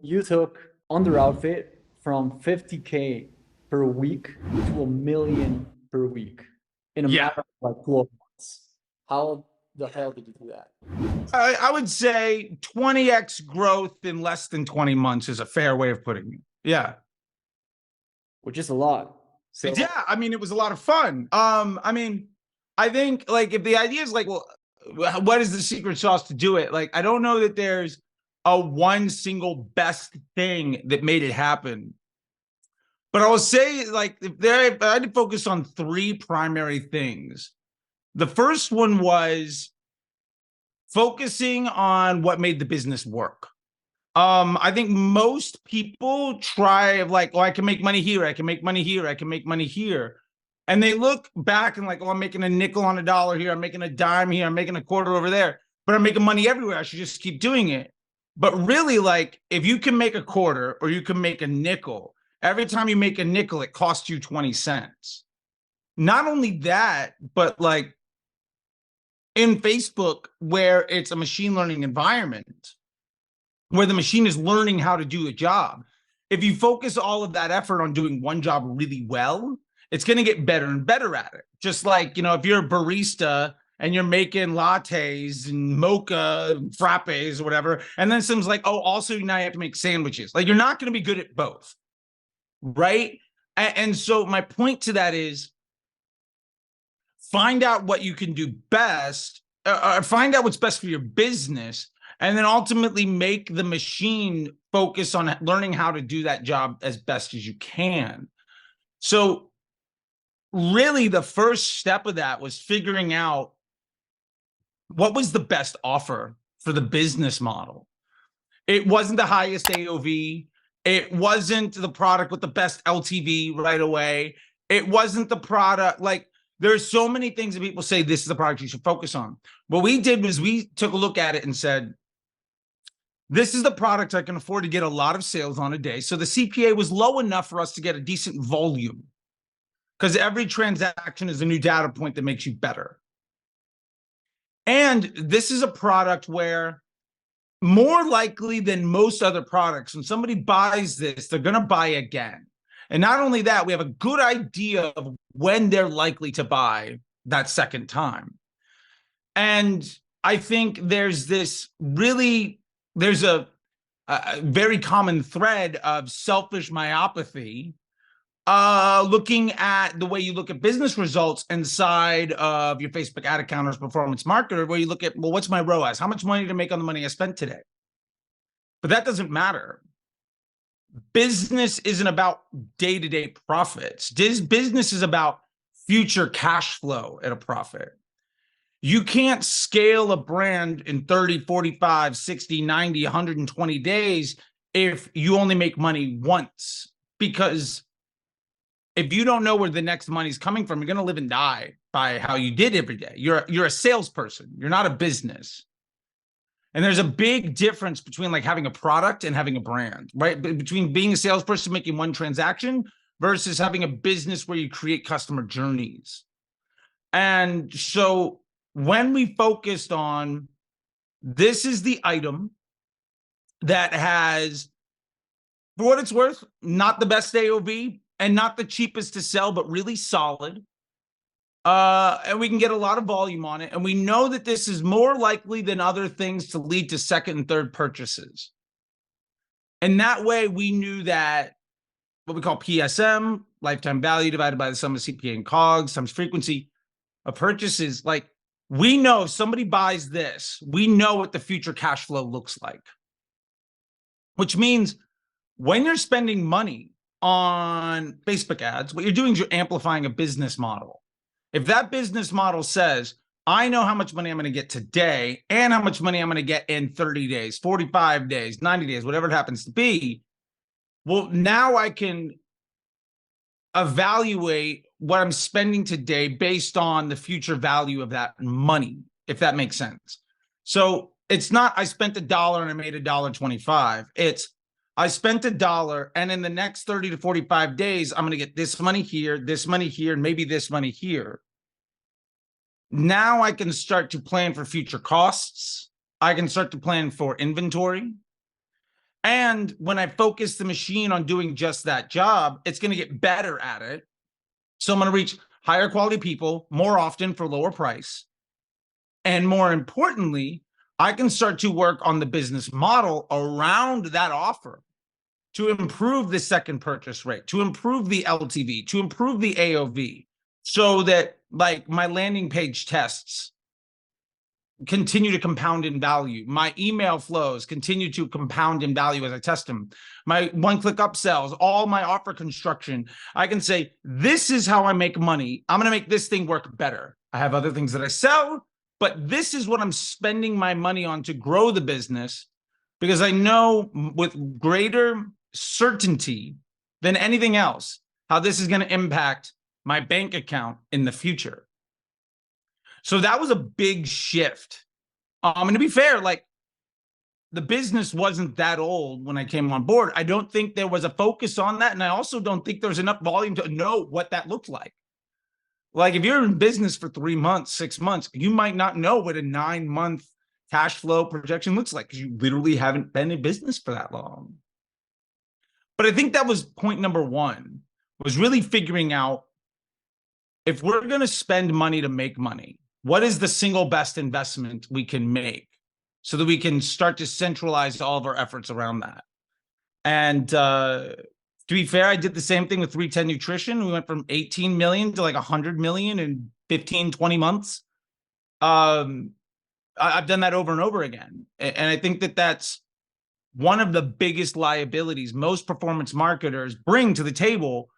you took under outfit from 50K per week to 1 million per week in a Yeah, matter of like 12 months. How the hell did you do that? I would say 20x growth in less than 20 months is a fair way of putting it. Yeah. Which is a lot. So Yeah, I mean, it was a lot of fun. I think like if the idea is like, well, what is the secret sauce to do it? Like, I don't know that there's a one single best thing that made it happen. But I will say, like, if I had to focus on three primary things. The first one was focusing on what made the business work. I think most people try like, oh, I can make money here, I can make money here, I can make money here. And they look back and like, oh, I'm making a nickel on a dollar here, I'm making a dime here, I'm making a quarter over there, but I'm making money everywhere. I should just keep doing it. But really, like, if you can make a quarter or you can make a nickel, every time you make a nickel, it costs you 20 cents. Not only that, but like in Facebook, where it's a machine learning environment, where the machine is learning how to do a job. If you focus all of that effort on doing one job really well, it's going to get better and better at it. Just like, if you're a barista and you're making lattes and mocha and frappes or whatever, and then someone's like, oh, also now you have to make sandwiches. Like, you're not going to be good at both, right? And so my point to that is find out what you can do best, find out what's best for your business, and then ultimately make the machine focus on learning how to do that job as best as you can. So really the first step of that was figuring out what was the best offer for the business model. It wasn't the highest AOV. It wasn't the product with the best LTV right away. It wasn't the product. Like, there's so many things that people say this is the product you should focus on. What we did was we took a look at it and said, this is the product I can afford to get a lot of sales on a day. So the CPA was low enough for us to get a decent volume, because every transaction is a new data point that makes you better. And this is a product where, more likely than most other products, when somebody buys this, they're going to buy again. And not only that, we have a good idea of when they're likely to buy that second time. And I think there's a very common thread of selfish myopathy, looking at the way you look at business results inside of your Facebook ad account or performance marketer, where you look at, well, what's my ROAS? How much money to make on the money I spent today? But that doesn't matter. Business isn't about day-to-day profits. Business is about future cash flow at a profit. You can't scale a brand in 30, 45, 60, 90, 120 days if you only make money once. Because if you don't know where the next money's coming from, you're going to live and die by how you did every day. You're a salesperson. You're not a business. And there's a big difference between like having a product and having a brand, right? Between being a salesperson making one transaction versus having a business where you create customer journeys. And so when we focused on, this is the item that has, for what it's worth, not the best AOV and not the cheapest to sell, but really solid. And we can get a lot of volume on it. And we know that this is more likely than other things to lead to second and third purchases. And that way we knew that what we call PSM, lifetime value divided by the sum of CPA and COGS times frequency of purchases. Like, we know if somebody buys this, we know what the future cash flow looks like. Which means when you're spending money on Facebook ads, what you're doing is you're amplifying a business model. If that business model says, I know how much money I'm going to get today and how much money I'm going to get in 30 days, 45 days, 90 days, whatever it happens to be, well, now I can evaluate what I'm spending today based on the future value of that money, if that makes sense. So it's not I spent $1 and I made $1.25. It's I spent $1, and in the next 30 to 45 days, I'm going to get this money here, and maybe this money here. Now I can start to plan for future costs. I can start to plan for inventory. And when I focus the machine on doing just that job, it's going to get better at it. So I'm going to reach higher quality people more often for lower price. And more importantly, I can start to work on the business model around that offer to improve the second purchase rate, to improve the LTV, to improve the AOV, so that like my landing page tests continue to compound in value. My email flows continue to compound in value as I test them. My one-click upsells, all my offer construction, I can say, this is how I make money. I'm going to make this thing work better. I have other things that I sell, but this is what I'm spending my money on to grow the business, because I know with greater certainty than anything else how this is going to impact my bank account in the future. So that was a big shift. And to be fair, like, the business wasn't that old when I came on board. I don't think there was a focus on that. And I also don't think there's enough volume to know what that looked like. Like, if you're in business for 3 months, 6 months, you might not know what a 9-month cash flow projection looks like, because you literally haven't been in business for that long. But I think that was point number one, was really figuring out, if we're going to spend money to make money, what is the single best investment we can make so that we can start to centralize all of our efforts around that? And to be fair, I did the same thing with 310 Nutrition. We went from 18 million to like 100 million in 15, 20 months. I've done that over and over again. And I think that that's one of the biggest liabilities most performance marketers bring to the table.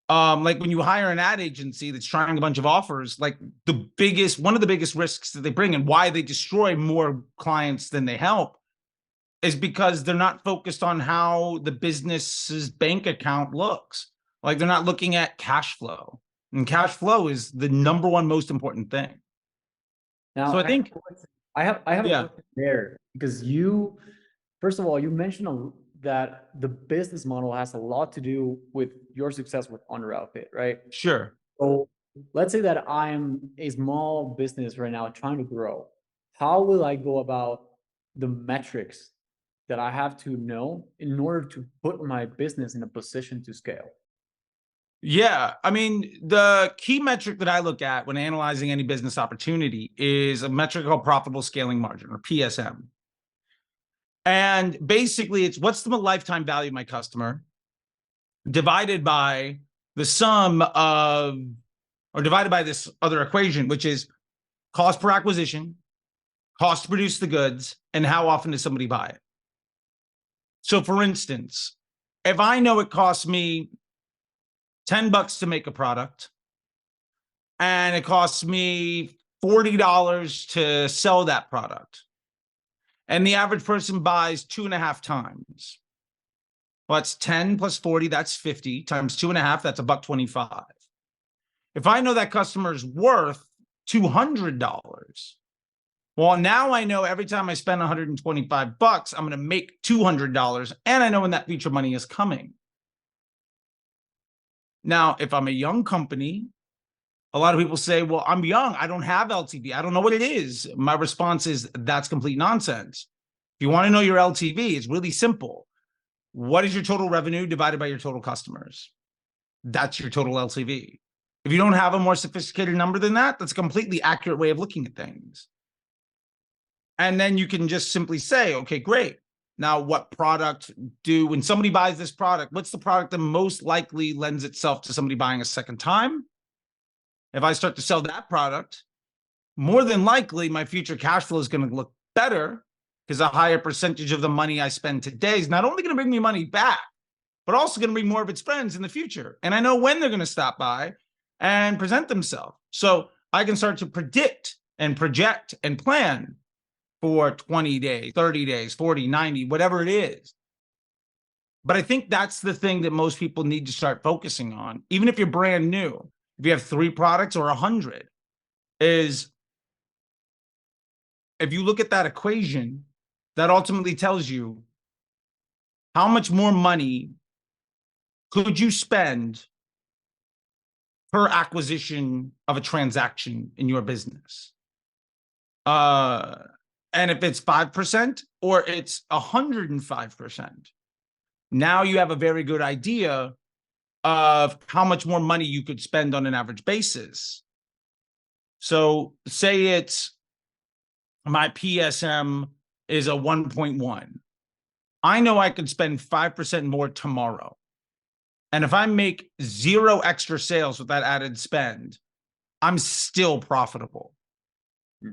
Like when you hire an ad agency that's trying a bunch of offers, like one of the biggest risks that they bring, and why they destroy more clients than they help, is because they're not focused on how the business's bank account looks. Like, they're not looking at cash flow, and cash flow is the number one most important thing. Now, So I think, I have a yeah, question there, because first of all, you mentioned that the business model has a lot to do with your success with Under Outfit, right? sure. So let's say that I'm a small business right now trying to grow. How will I go about the metrics that I have to know in order to put my business in a position to scale? Yeah, I mean, the key metric that I look at when analyzing any business opportunity is a metric called profitable scaling margin, or PSM. And basically, it's what's the lifetime value of my customer divided by the sum of, or divided by this other equation, which is cost per acquisition, cost to produce the goods, and how often does somebody buy it. So for instance, if I know it costs me $10 to make a product, and it costs me $40 to sell that product, and the average person buys 2.5 times, well, that's 10 plus 40, that's 50 times 2.5, that's $1.25. If I know that customer is worth $200, well, now I know every time I spend $125, I'm going to make $200, and I know when that future money is coming. Now, if I'm a young company, a lot of people say, well, I'm young, I don't have LTV, I don't know what it is. My response is, that's complete nonsense. If you want to know your LTV, it's really simple. What is your total revenue divided by your total customers? That's your total LTV. If you don't have a more sophisticated number than that, that's a completely accurate way of looking at things. And then you can just simply say, okay, great. Now, what product when somebody buys this product, what's the product that most likely lends itself to somebody buying a second time? If I start to sell that product, more than likely my future cash flow is going to look better, because a higher percentage of the money I spend today is not only going to bring me money back, but also going to bring more of its friends in the future. And I know when they're going to stop by and present themselves. So I can start to predict and project and plan for 20 days, 30 days, 40, 90, whatever it is. But I think that's the thing that most people need to start focusing on, even if you're brand new. If you have 3 products or 100, is if you look at that equation, that ultimately tells you how much more money could you spend per acquisition of a transaction in your business. And if it's 5% or it's 105%, now you have a very good idea of how much more money you could spend on an average basis. So say it's my PSM is a 1.1. I know I could spend 5% more tomorrow. And if I make 0 extra sales with that added spend, I'm still profitable.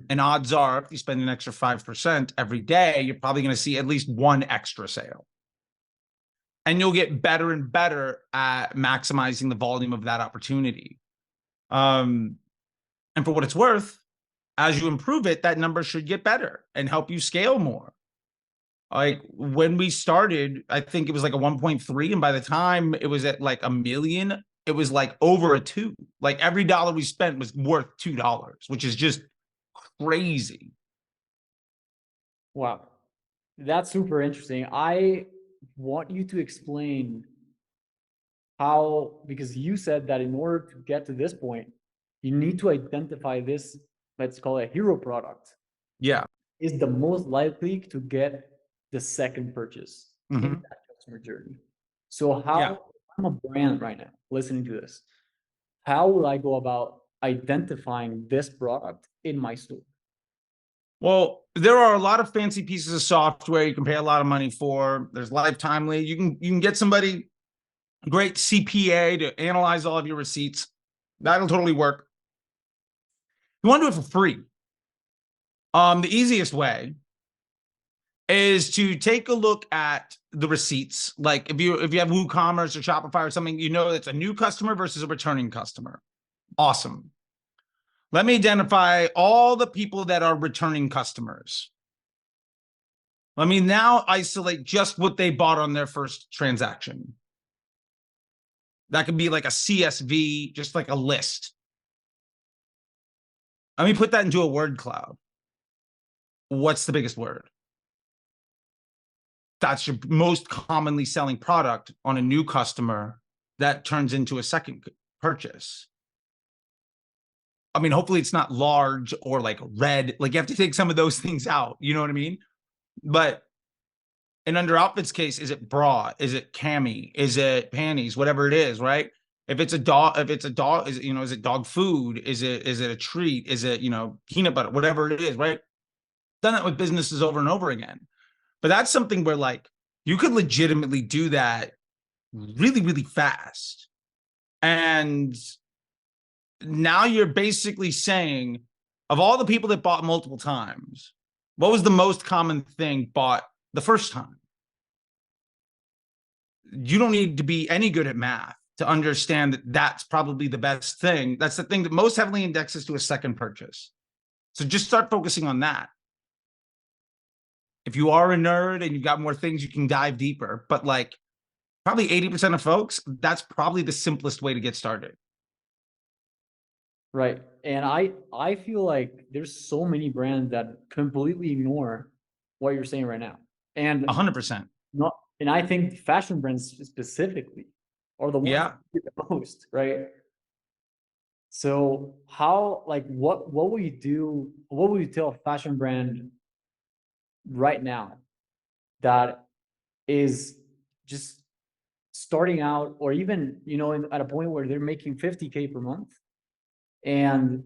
And odds are, if you spend an extra 5% every day, you're probably going to see at least 1 extra sale. And you'll get better and better at maximizing the volume of that opportunity. And for what it's worth, as you improve it, that number should get better and help you scale more. Like when we started, I think it was like a 1.3. And by the time it was at like $1 million, it was like over a 2. Like every dollar we spent was worth $2, which is just crazy. Wow. That's super interesting. I want you to explain how, because you said that in order to get to this point, you need to identify this, let's call it a hero product, Yeah. is the most likely to get the second purchase in Mhm. that customer journey. So how, Yeah. I'm a brand right now listening to this, how will I go about identifying this product in my store? Well, there are a lot of fancy pieces of software you can pay a lot of money for. There's Lifetimely. You can get somebody, great CPA, to analyze all of your receipts. That'll totally work. You want to do it for free. The easiest way is to take a look at the receipts. Like if you have WooCommerce or Shopify or something, you know it's a new customer versus a returning customer. Awesome. Let me identify all the people that are returning customers. Let me now isolate just what they bought on their first transaction. That could be like a CSV, just like a list. Let me put that into a word cloud. What's the biggest word? That's your most commonly selling product on a new customer that turns into a second purchase. I mean, hopefully it's not large or like red. Like you have to take some of those things out. You know what I mean? But in under outfits case, is it bra? Is it cami? Is it panties? Whatever it is, right? If it's a dog, is it, is it dog food? Is it a treat? Is it, peanut butter? Whatever it is, right? Done that with businesses over and over again. But that's something where like you could legitimately do that really, really fast. And now you're basically saying, of all the people that bought multiple times, what was the most common thing bought the first time? You don't need to be any good at math to understand that that's probably the best thing. That's the thing that most heavily indexes to a second purchase. So just start focusing on that. If you are a nerd and you've got more things, you can dive deeper. But like probably 80% of folks, that's probably the simplest way to get started. Right. And I feel like there's so many brands that completely ignore what you're saying right now. And 100%. not, and I think fashion brands specifically are the ones Yeah. that do the most, right? So how, like, what will you do? What will you tell a fashion brand right now that is just starting out, or even, at a point where they're making 50K per month, and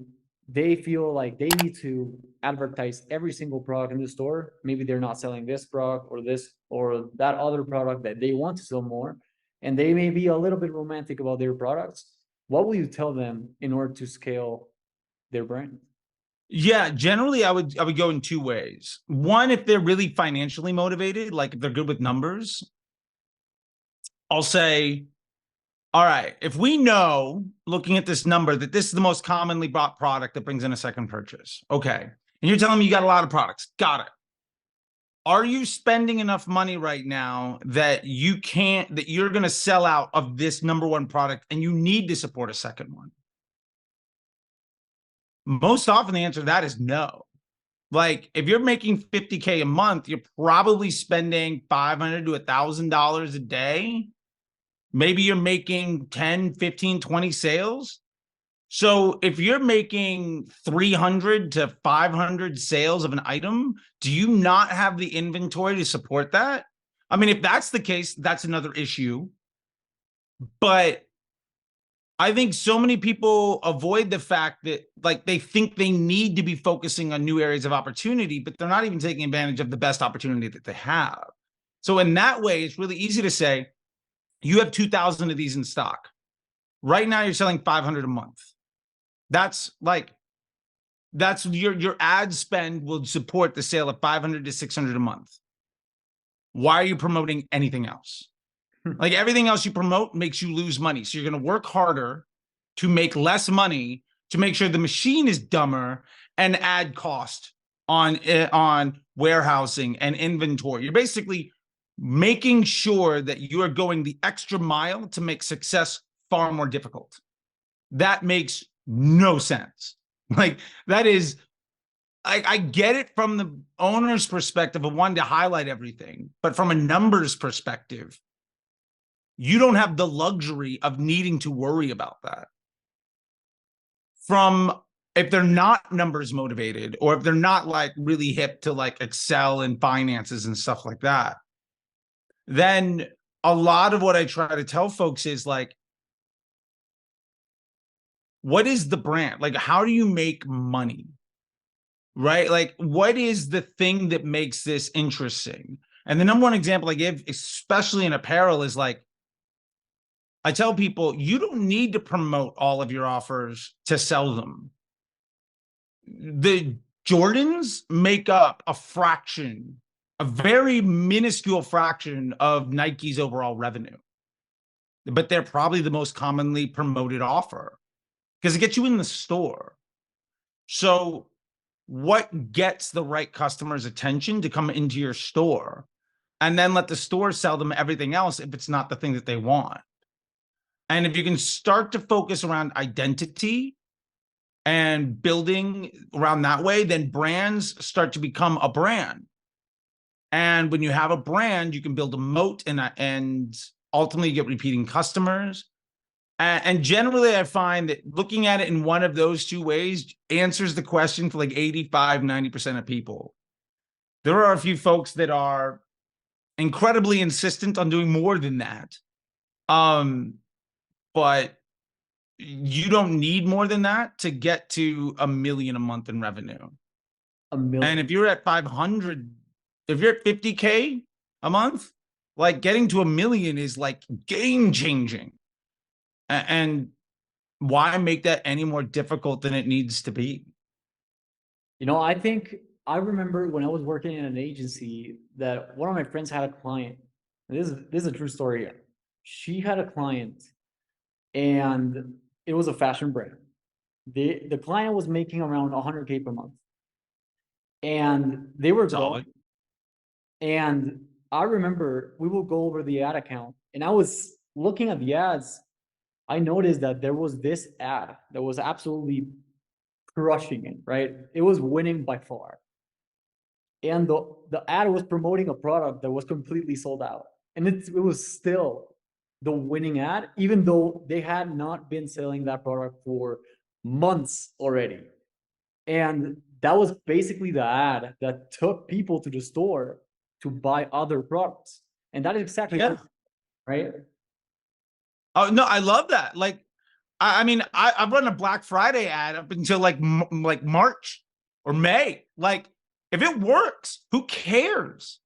they feel like they need to advertise every single product in the store? Maybe they're not selling this product or this or that other product that they want to sell more, and they may be a little bit romantic about their products. What will you tell them in order to scale their brand? Yeah, generally I would go in 2 ways. One, if they're really financially motivated, like if they're good with numbers, I'll say, all right, if we know looking at this number that this is the most commonly bought product that brings in a second purchase. Okay. And you're telling me you got a lot of products. Got it. Are you spending enough money right now that you're going to sell out of this number one product and you need to support a second one? Most often the answer to that is no. Like if you're making 50K a month, you're probably spending $500 to $1,000 a day. Maybe you're making 10, 15, 20 sales. So if you're making 300 to 500 sales of an item, do you not have the inventory to support that? I mean, if that's the case, that's another issue. But I think so many people avoid the fact that, like, they think they need to be focusing on new areas of opportunity, but they're not even taking advantage of the best opportunity that they have. So in that way, it's really easy to say, you have 2,000 of these in stock. Right now, you're selling 500 a month. That's your ad spend will support the sale of 500 to 600 a month. Why are you promoting anything else? Like, everything else you promote makes you lose money. So you're going to work harder to make less money to make sure the machine is dumber and add cost on warehousing and inventory. You're basically making sure that you are going the extra mile to make success far more difficult. That makes no sense. Like, that is, I get it from the owner's perspective of wanting to highlight everything, but from a numbers perspective, you don't have the luxury of needing to worry about that. From, if they're not numbers motivated, or if they're not like really hip to like Excel and finances and stuff like that, then a lot of what I try to tell folks is like, what is the brand? Like, how do you make money? Right? Like, what is the thing that makes this interesting? And the number one example I give, especially in apparel, is like, I tell people, you don't need to promote all of your offers to sell them. The Jordans make up a fraction, a very minuscule fraction of Nike's overall revenue, but they're probably the most commonly promoted offer because it gets you in the store. So what gets the right customer's attention to come into your store, and then let the store sell them everything else if it's not the thing that they want? And if you can start to focus around identity and building around that way, then brands start to become a brand. And when you have a brand, you can build a moat and ultimately get repeating customers. And generally, I find that looking at it in one of those two ways answers the question for like 85–90% of people. There are a few folks that are incredibly insistent on doing more than that. But you don't need more than that to get to $1 million a month in revenue. A million. And if you're at 500, if you're at 50K a month, like, getting to $1 million is like game changing. And why make that any more difficult than it needs to be? You know, I think I remember when I was working in an agency that one of my friends had a client. This is a true story. She had a client, and it was a fashion brand. The client was making around 100K per month, and they were Solid. growing. And I remember we will go over the ad account, and I was looking at the ads. I noticed that there was this ad that was absolutely crushing it, right? It was winning by far. And the ad was promoting a product that was completely sold out. And it was still the winning ad, even though they had not been selling that product for months already. And that was basically the ad that took people to the store to buy other products. And that is exactly right. Oh no, I love that. Like, I mean, I've run a Black Friday ad up until like March or May. Like, if it works, who cares?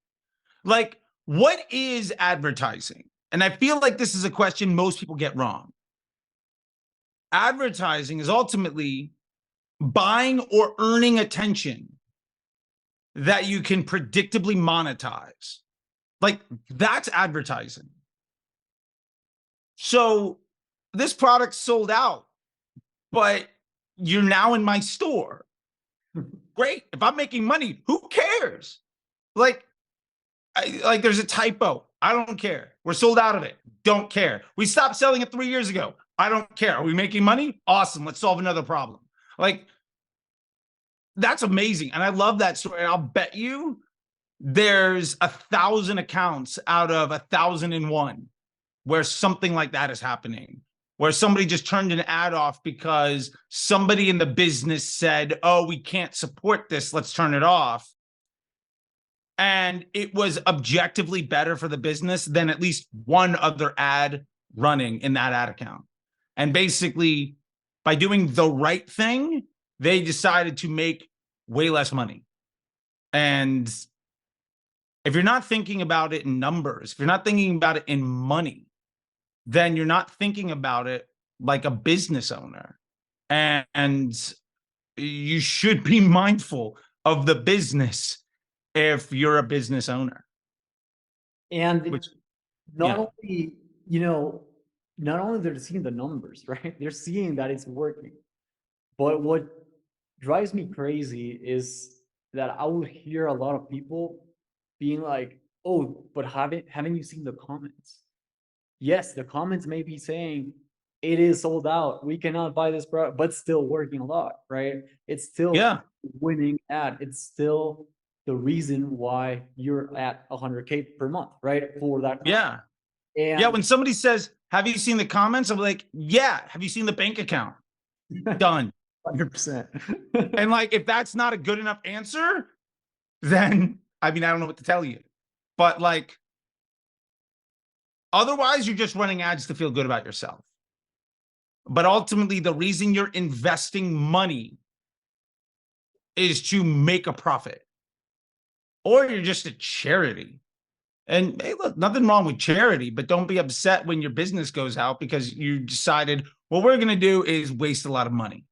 Like, what is advertising? And I feel like this is a question most people get wrong. Advertising is ultimately buying or earning attention that you can predictably monetize. Like, that's advertising. So this product sold out, but you're now in my store. Great. If I'm making money, who cares? Like, there's a typo. I don't care. We're sold out of it. Don't care. We stopped selling it 3 years ago. I don't care. Are we making money? Awesome. Let's solve another problem. Like, that's amazing. And I love that story. And I'll bet you there's 1,000 accounts out of 1,001 where something like that is happening. where somebody just turned an ad off because somebody in the business said, oh, we can't support this, let's turn it off. And it was objectively better for the business than at least one other ad running in that ad account. And basically, by doing the right thing, they decided to make way less money. And if you're not thinking about it in numbers, if you're not thinking about it in money, then you're not thinking about it like a business owner. And you should be mindful of the business if you're a business owner. And Which, not yeah. only, you know, not only they're seeing the numbers, right? They're seeing that it's working. But what drives me crazy is that I will hear a lot of people being like, oh, but haven't you seen the comments? Yes, the comments may be saying it is sold out. We cannot buy this product, but still working a lot, right? It's still Yeah. winning ad. It's still the reason why you're at 100K per month, right? For that. Yeah. And Yeah. When somebody says, have you seen the comments? I'm like, yeah. Have you seen the bank account? Done. 100%. And like, if that's not a good enough answer, then I mean, I don't know what to tell you. But like, otherwise, you're just running ads to feel good about yourself. But ultimately, the reason you're investing money is to make a profit, or you're just a charity. And hey, look, nothing wrong with charity, but don't be upset when your business goes out because you decided what we're going to do is waste a lot of money.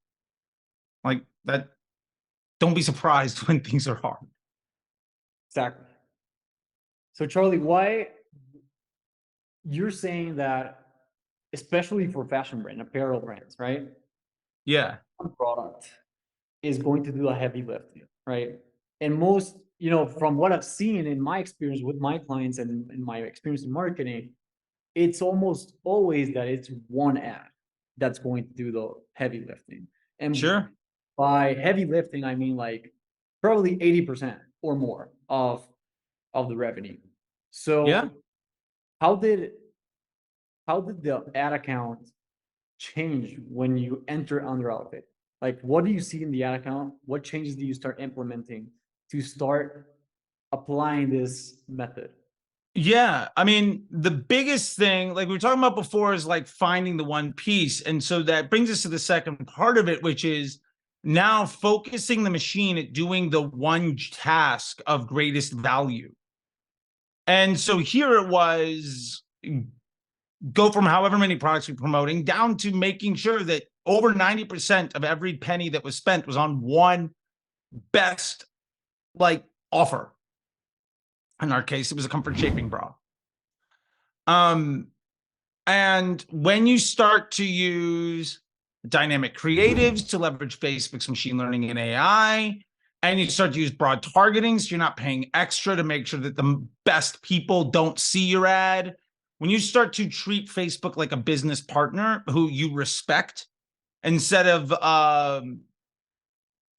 Like that. Don't be surprised when things are hard. Exactly. So Charlie, why you're saying that, especially for fashion brand, apparel brands, right? Yeah. One product is going to do a heavy lifting, right? And most, you know, from what I've seen in my experience with my clients and in my experience in marketing, it's almost always that it's one ad that's going to do the heavy lifting. And Sure. by heavy lifting, I mean like probably 80% or more of the revenue. So Yeah. how did the ad account change when you enter under Elevate? Like, what do you see in the ad account? What changes do you start implementing to start applying this method? Yeah. I mean, the biggest thing, like we were talking about before, is like finding the one piece. And so that brings us to the second part of it, which is now focusing the machine at doing the one task of greatest value. And so here it was go from however many products we're promoting down to making sure that over 90% of every penny that was spent was on one best like offer. In our case, it was a comfort shaping bra. And when you start to use dynamic creatives to leverage Facebook's machine learning and AI, and you start to use broad targeting, so you're not paying extra to make sure that the best people don't see your ad. When you start to treat Facebook like a business partner who you respect instead of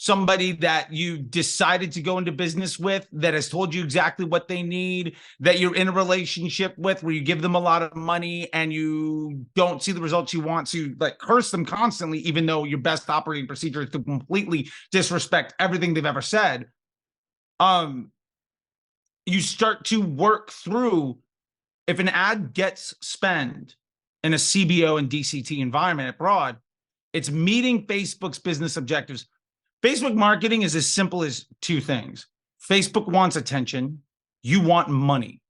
somebody that you decided to go into business with that has told you exactly what they need, that you're in a relationship with where you give them a lot of money and you don't see the results you want, to like curse them constantly, even though your best operating procedure is to completely disrespect everything they've ever said. You start to work through, if an ad gets spent in a CBO and DCT environment abroad, it's meeting Facebook's business objectives. Facebook marketing is as simple as two things. Facebook wants attention. You want money.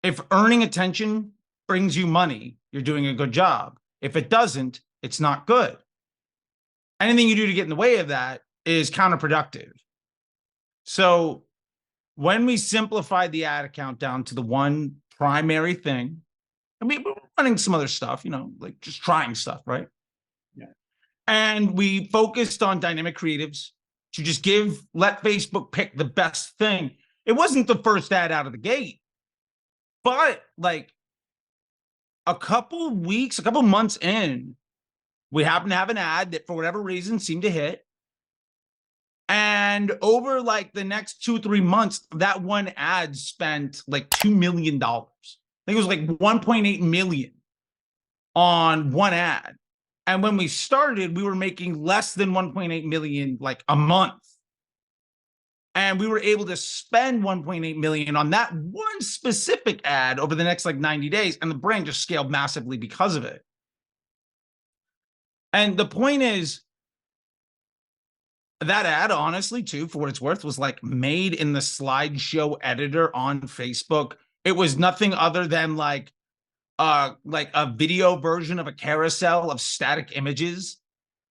If earning attention brings you money, you're doing a good job. If it doesn't, it's not good. Anything you do to get in the way of that is counterproductive. So when we simplified the ad account down to the one primary thing, I mean, we're running some other stuff, you know, like just trying stuff, right? Yeah. And we focused on dynamic creatives to just let Facebook pick the best thing. It wasn't the first ad out of the gate, but like a couple months in, we happened to have an ad that for whatever reason seemed to hit. And over like the next 2-3 months, that one ad spent like $2 million. I think it was like 1.8 million on one ad. And when we started, we were making less than 1.8 million like a month. And we were able to spend 1.8 million on that one specific ad over the next like 90 days. And the brand just scaled massively because of it. And the point is, that ad, honestly, too, for what it's worth, was like made in the slideshow editor on Facebook. It was nothing other than like a video version of a carousel of static images.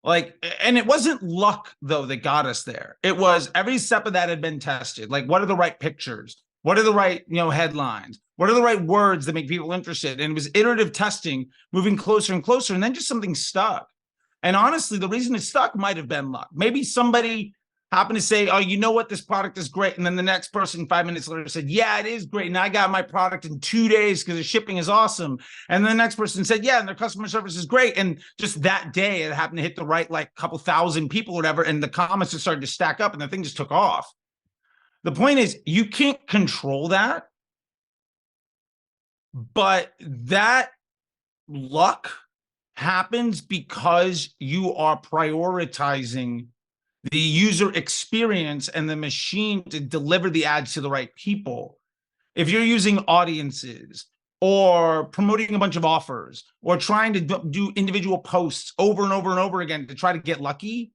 Like, and it wasn't luck though that got us there. It was every step of that had been tested. Like, what are the right pictures? What are the right, headlines? What are the right words that make people interested? And it was iterative testing, moving closer and closer, and then just something stuck. And honestly, the reason it stuck might have been luck. Maybe somebody happened to say, oh, you know what, this product is great. And then the next person 5 minutes later said, yeah, it is great. And I got my product in 2 days because the shipping is awesome. And then the next person said, yeah, and their customer service is great. And just that day, it happened to hit the right, like, couple thousand people or whatever. And the comments just started to stack up and the thing just took off. The point is, you can't control that. But that luck happens because you are prioritizing the user experience and the machine to deliver the ads to the right people. If you're using audiences or promoting a bunch of offers or trying to do individual posts over and over and over again to try to get lucky,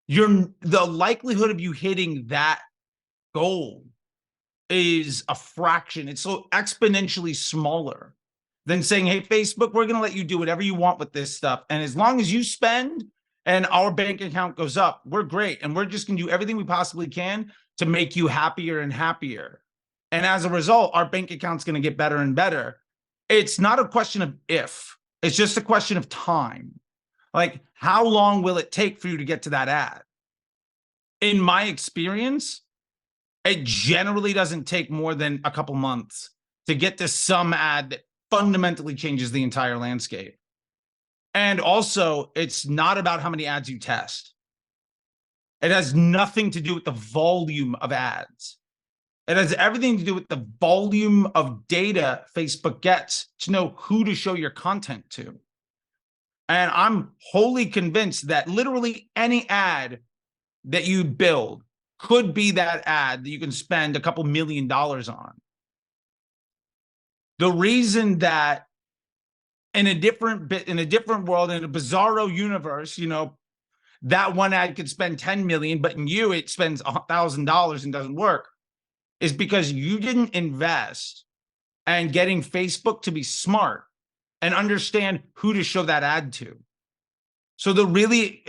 the likelihood of you hitting that goal is a fraction. It's so exponentially smaller than saying, hey, Facebook, we're going to let you do whatever you want with this stuff. And as long as you spend and our bank account goes up, we're great. And we're just going to do everything we possibly can to make you happier and happier. And as a result, our bank account's going to get better and better. It's not a question of if, it's just a question of time. Like, how long will it take for you to get to that ad? In my experience, it generally doesn't take more than a couple months to get to some ad that fundamentally changes the entire landscape. And also, it's not about how many ads you test. It has nothing to do with the volume of ads. It has everything to do with the volume of data Facebook gets to know who to show your content to. And I'm wholly convinced that literally any ad that you build could be that ad that you can spend a couple $1 million on. The reason that in a different world, in a bizarro universe, that one ad could spend 10 million, but in you it spends $1,000 and doesn't work, is because you didn't invest in getting Facebook to be smart and understand who to show that ad to. So the really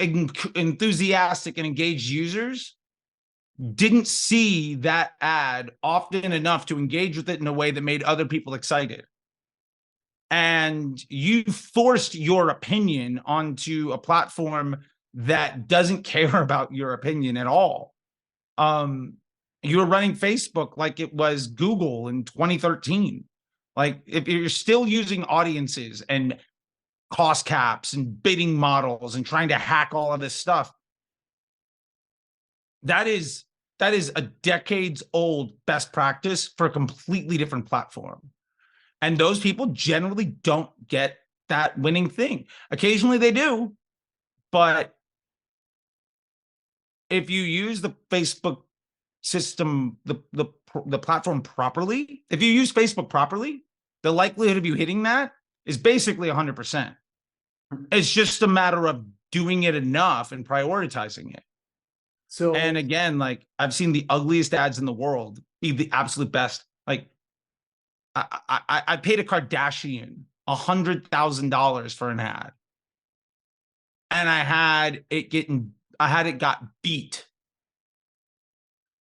enthusiastic and engaged users didn't see that ad often enough to engage with it in a way that made other people excited. And you forced your opinion onto a platform that doesn't care about your opinion at all. You were running Facebook like it was Google in 2013. Like, if you're still using audiences and cost caps and bidding models and trying to hack all of this stuff, that is a decades old best practice for a completely different platform. And those people generally don't get that winning thing. Occasionally they do, but if you use the Facebook system, the platform properly, if you use Facebook properly, the likelihood of you hitting that is basically 100%. It's just a matter of doing it enough and prioritizing it. So, And again, like, I've seen the ugliest ads in the world be the absolute best. Like, I paid a Kardashian $100,000 for an ad, and I had it got beat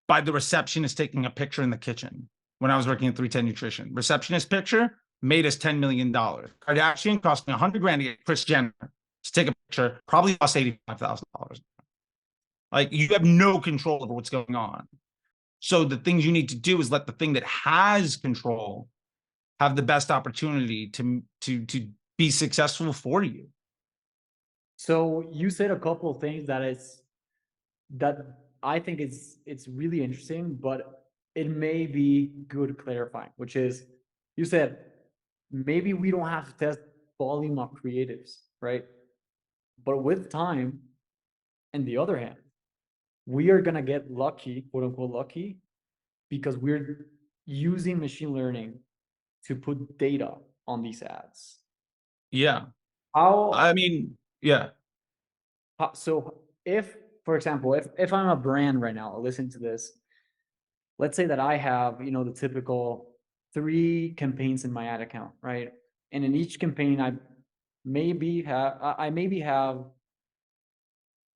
by the receptionist taking a picture in the kitchen when I was working at 310 Nutrition. Receptionist picture made us $10 million. Kardashian cost me $100,000 to get Kris Jenner to take a picture, probably cost $85,000. Like, you have no control over what's going on. So the things you need to do is let the thing that has control have the best opportunity to be successful for you. so you said a couple of things that I think it's really interesting, but it may be good clarifying, which is, you said maybe we don't have to test volume of creatives, right? But with time, on the other hand, we are gonna get lucky, quote unquote lucky, because we're using machine learning to put data on these ads. Yeah. How, I mean, yeah. so if, for example, if I'm a brand right now, listen to this, let's say that I have, the typical 3 campaigns in my ad account, right? And in each campaign, I maybe have a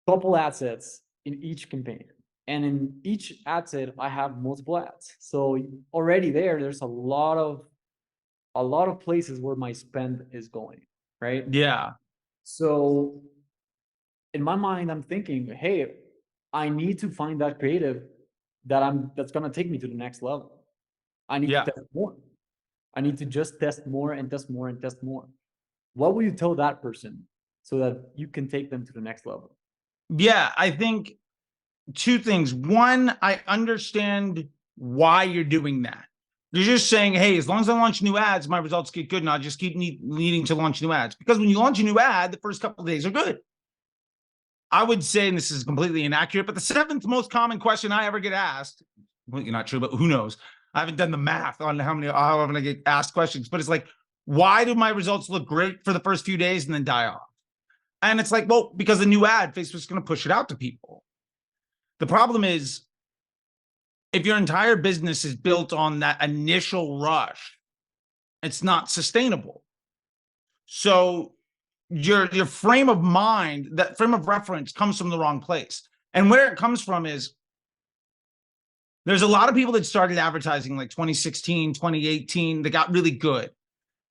couple ad sets in each campaign. And in each ad set, I have multiple ads. So already there's a lot of places where my spend is going, right? Yeah. So in my mind, I'm thinking, hey, I need to find that creative that's gonna take me to the next level. I need to Yeah. test more. I need to just test more and test more and test more. What will you tell that person so that you can take them to the next level? Yeah. I think two things. One, I understand why you're doing that. You're just saying, hey, as long as I launch new ads, my results get good, and I'll just keep needing to launch new ads. Because when you launch a new ad, the first couple of days are good. I would say, and this is completely inaccurate, but the 7th most common question I ever get asked, well, you're not true, but who knows? I haven't done the math on how often I get asked questions, but it's like, why do my results look great for the first few days and then die off? And it's like, well, because the new ad, Facebook's going to push it out to people. The problem is, if your entire business is built on that initial rush, it's not sustainable. So your frame of mind, that frame of reference, comes from the wrong place. And where it comes from is, there's a lot of people that started advertising like 2016, 2018, that got really good.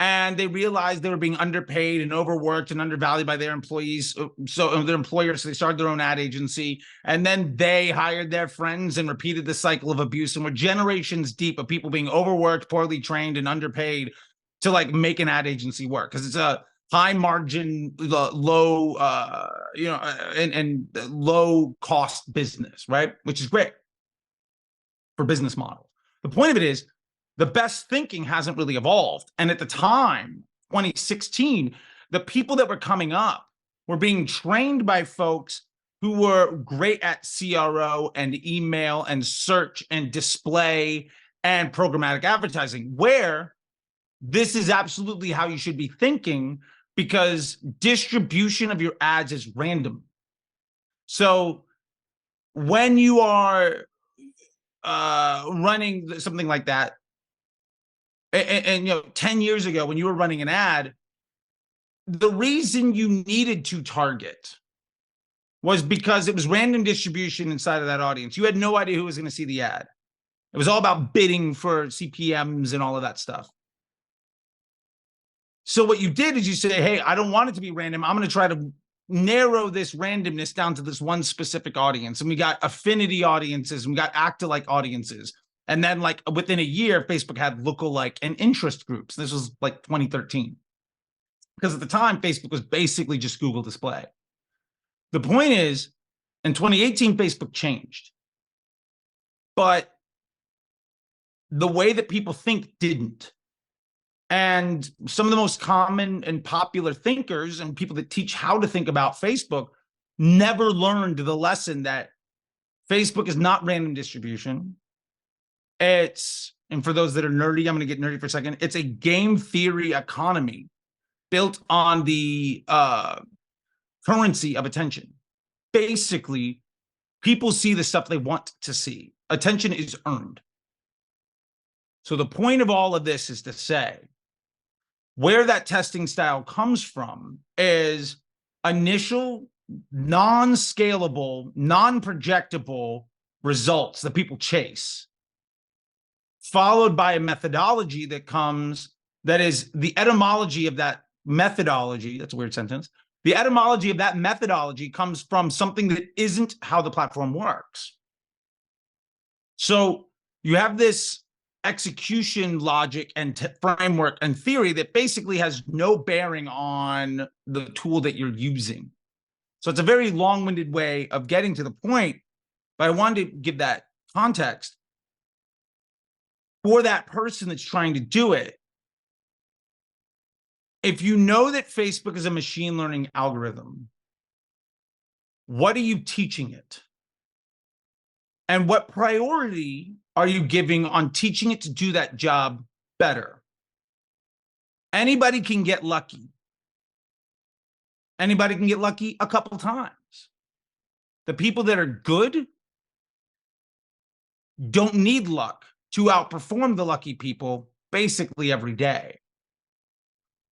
And they realized they were being underpaid and overworked and undervalued by their employees, so their employers. So they started their own ad agency, and then they hired their friends and repeated the cycle of abuse. And we're generations deep of people being overworked, poorly trained, and underpaid to like make an ad agency work, because it's a high margin, low, and low cost business, right? Which is great for business model. The point of it is, the best thinking hasn't really evolved. And at the time, 2016, the people that were coming up were being trained by folks who were great at CRO and email and search and display and programmatic advertising, where this is absolutely how you should be thinking, because distribution of your ads is random. So when you are running something like that, and 10 years ago, when you were running an ad, the reason you needed to target was because it was random distribution inside of that audience. You had no idea who was going to see the ad. It was all about bidding for CPMs and all of that stuff. So what you did is you say, hey, I don't want it to be random. I'm going to try to narrow this randomness down to this one specific audience. And we got affinity audiences, and we got act-alike audiences. And then like within a year, Facebook had lookalike and interest groups. This was like 2013. Because at the time, Facebook was basically just Google display. The point is, in 2018, Facebook changed. But the way that people think didn't. And some of the most common and popular thinkers and people that teach how to think about Facebook never learned the lesson that Facebook is not random distribution. It's, and for those that are nerdy, I'm going to get nerdy for a second. It's a game theory economy built on the currency of attention. Basically, people see the stuff they want to see. Attention is earned. So the point of all of this is to say, where that testing style comes from is initial, non-scalable, non-projectable results that people chase, followed by a methodology that is the etymology of that methodology. That's a weird sentence. The etymology of that methodology comes from something that isn't how the platform works. So you have this execution logic and framework and theory that basically has no bearing on the tool that you're using. So it's a very long-winded way of getting to the point, but I wanted to give that context for that person that's trying to do it. if you know that Facebook is a machine learning algorithm, what are you teaching it? And what priority are you giving on teaching it to do that job better? Anybody can get lucky. Anybody can get lucky a couple times. The people that are good don't need luck to outperform the lucky people basically every day.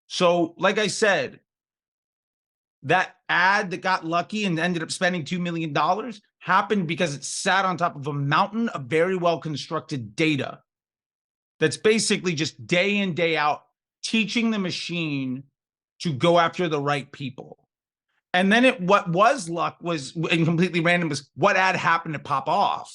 So, like I said, that ad that got lucky and ended up spending $2 million happened because it sat on top of a mountain of very well constructed data that's basically just day in, day out teaching the machine to go after the right people. And then what was luck was, and completely random, was what ad happened to pop off.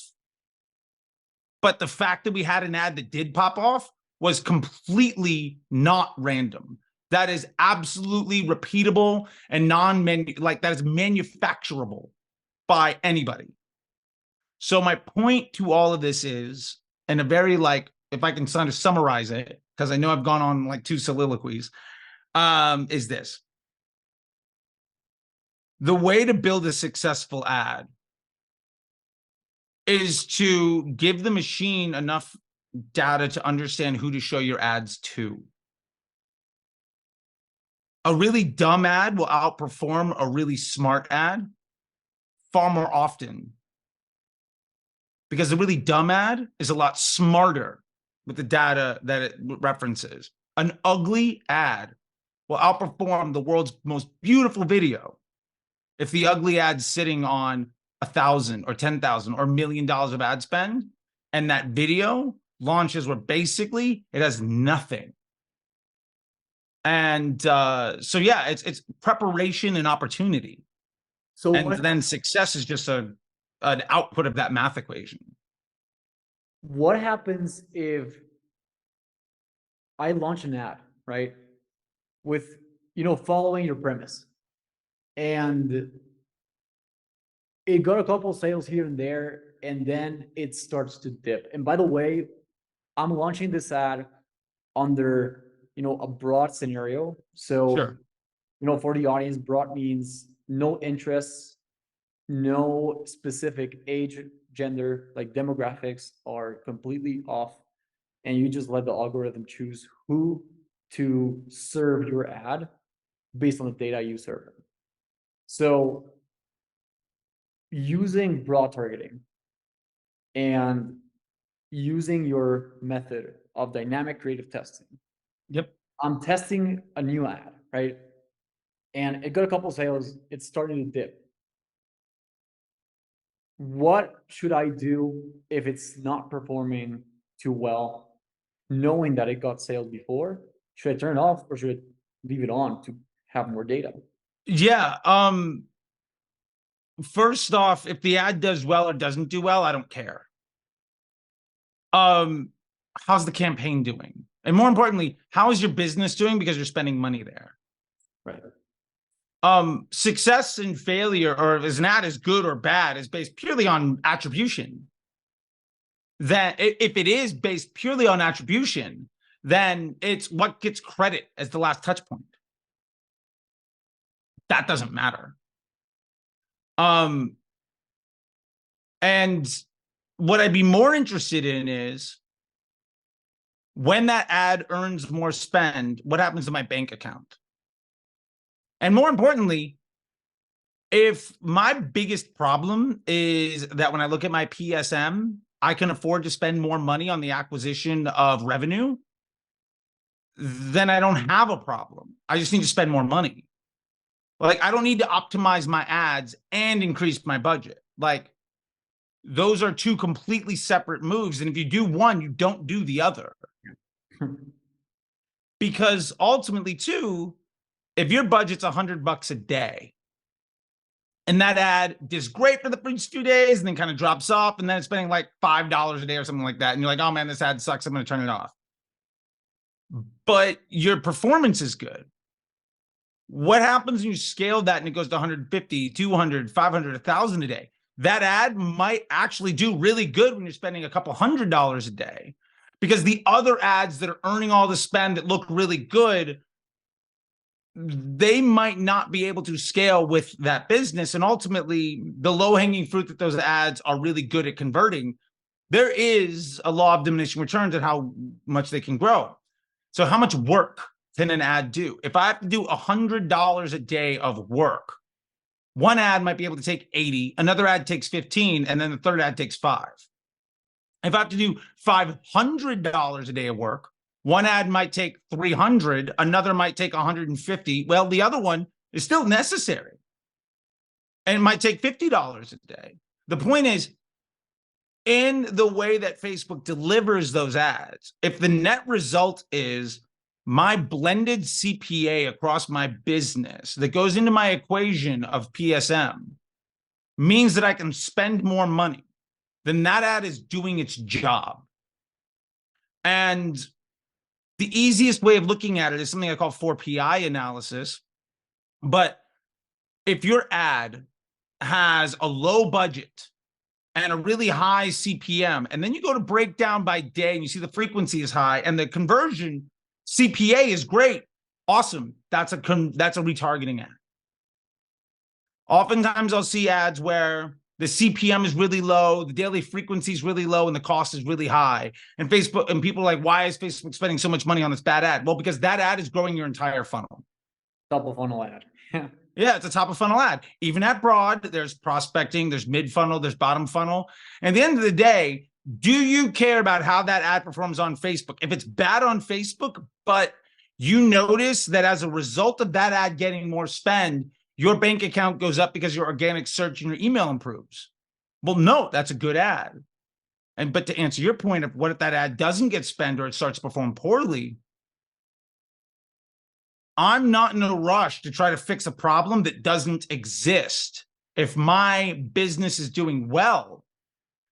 But the fact that we had an ad that did pop off was completely not random. That is absolutely repeatable and that is manufacturable by anybody. So my point to all of this is, and a very if I can kind of summarize it, because I know I've gone on like 2 soliloquies, is this. The way to build a successful ad is to give the machine enough data to understand who to show your ads to. A really dumb ad will outperform a really smart ad far more often, because the really dumb ad is a lot smarter with the data that it references. An ugly ad will outperform the world's most beautiful video if the ugly ad's sitting on 1,000 or 10,000 or $1 million of ad spend, and that video launches where basically it has nothing. And so yeah, it's preparation and opportunity. So and then success is just an output of that math equation. What happens if I launch an ad, right, with, following your premise, and it got a couple sales here and there, and then it starts to dip? And by the way, I'm launching this ad under, a broad scenario. So, Sure. For the audience, broad means no interests, no specific age, gender, like demographics are completely off. And you just let the algorithm choose who to serve your ad based on the data you serve them. So using broad targeting and using your method of dynamic creative testing. Yep. I'm testing a new ad, right? And it got a couple sales. It's starting to dip. What should I do if it's not performing too well, knowing that it got sales before? Should I turn it off or should I leave it on to have more data? Yeah. First off, if the ad does well or doesn't do well, I don't care. How's the campaign doing? And more importantly, how is your business doing, because you're spending money there? Right. Success and failure, or if an ad is good or bad, is based purely on attribution. That if it is based purely on attribution, then it's what gets credit as the last touch point. That doesn't matter. And what I'd be more interested in is, when that ad earns more spend, what happens to my bank account? And more importantly, if my biggest problem is that when I look at my PSM, I can afford to spend more money on the acquisition of revenue, then I don't have a problem. I just need to spend more money. Like, I don't need to optimize my ads and increase my budget. Like, those are 2 completely separate moves. And if you do one, you don't do the other. Because ultimately, too, if your budget's $100 a day, and that ad does great for the first few days and then kind of drops off, and then it's spending like $5 a day or something like that, and you're like, oh man, this ad sucks, I'm going to turn it off. But your performance is good. What happens when you scale that and it goes to 150, 200, 500, 1,000 a day? That ad might actually do really good when you're spending a couple $100 a day, because the other ads that are earning all the spend that look really good they might not be able to scale with that business. And ultimately, the low-hanging fruit that those ads are really good at converting, there is a law of diminishing returns at how much they can grow. So how much work can an ad do? If I have to do $100 a day of work, one ad might be able to take 80, another ad takes 15, and then the third ad takes 5. If I have to do $500 a day of work, one ad might take 300, another might take 150. Well, the other one is still necessary, and it might take $50 a day. The point is, in the way that Facebook delivers those ads, if the net result is my blended CPA across my business that goes into my equation of PSM means that I can spend more money, then that ad is doing its job. And the easiest way of looking at it is something I call 4PI analysis. But if your ad has a low budget and a really high CPM, and then you go to break down by day and you see the frequency is high and the conversion CPA is great, awesome. That's a retargeting ad. Oftentimes I'll see ads where the CPM is really low, the daily frequency is really low, and the cost is really high. And Facebook and people are like, why is Facebook spending so much money on this bad ad? Well, because that ad is growing your entire funnel. Top of funnel ad. Yeah, it's a top of funnel ad. Even at broad, there's prospecting, there's mid funnel, there's bottom funnel. And at the end of the day, do you care about how that ad performs on Facebook? If it's bad on Facebook, but you notice that as a result of that ad getting more spend, your bank account goes up because your organic search and your email improves. Well, no, that's a good ad. But to answer your point of what if that ad doesn't get spent or it starts to perform poorly, I'm not in a rush to try to fix a problem that doesn't exist. If my business is doing well,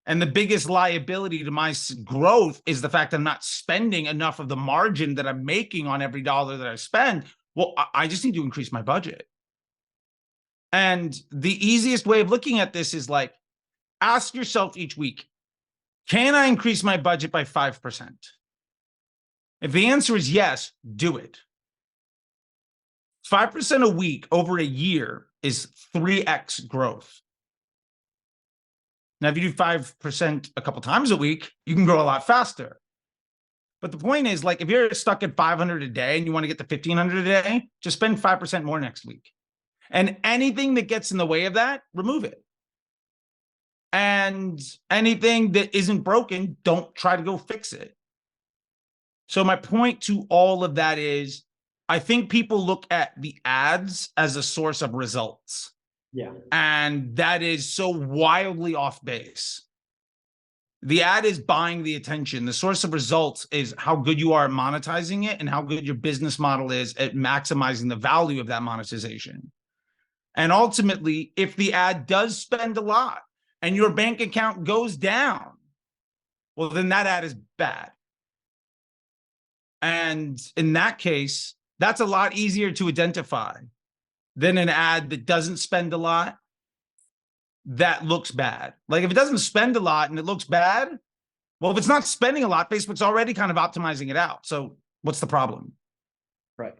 and the biggest liability to my growth is the fact I'm not spending enough of the margin that I'm making on every dollar that I spend, well, I just need to increase my budget. And the easiest way of looking at this is like, ask yourself each week, can I increase my budget by 5%? If the answer is yes, do it. 5% a week over a year is 3x growth. Now, if you do 5% a couple times a week, you can grow a lot faster. But the point is, like, if you're stuck at 500 a day and you want to get to 1,500 a day, just spend 5% more next week. And anything that gets in the way of that, remove it. And anything that isn't broken, don't try to go fix it. So my point to all of that is, I think people look at the ads as a source of results. Yeah. And that is so wildly off base. The ad is buying the attention. The source of results is how good you are at monetizing it and how good your business model is at maximizing the value of that monetization. And ultimately, if the ad does spend a lot and your bank account goes down, well, then that ad is bad. And in that case, that's a lot easier to identify than an ad that doesn't spend a lot that looks bad. Like if it doesn't spend a lot and it looks bad, well, if it's not spending a lot, Facebook's already kind of optimizing it out. So what's the problem? Right.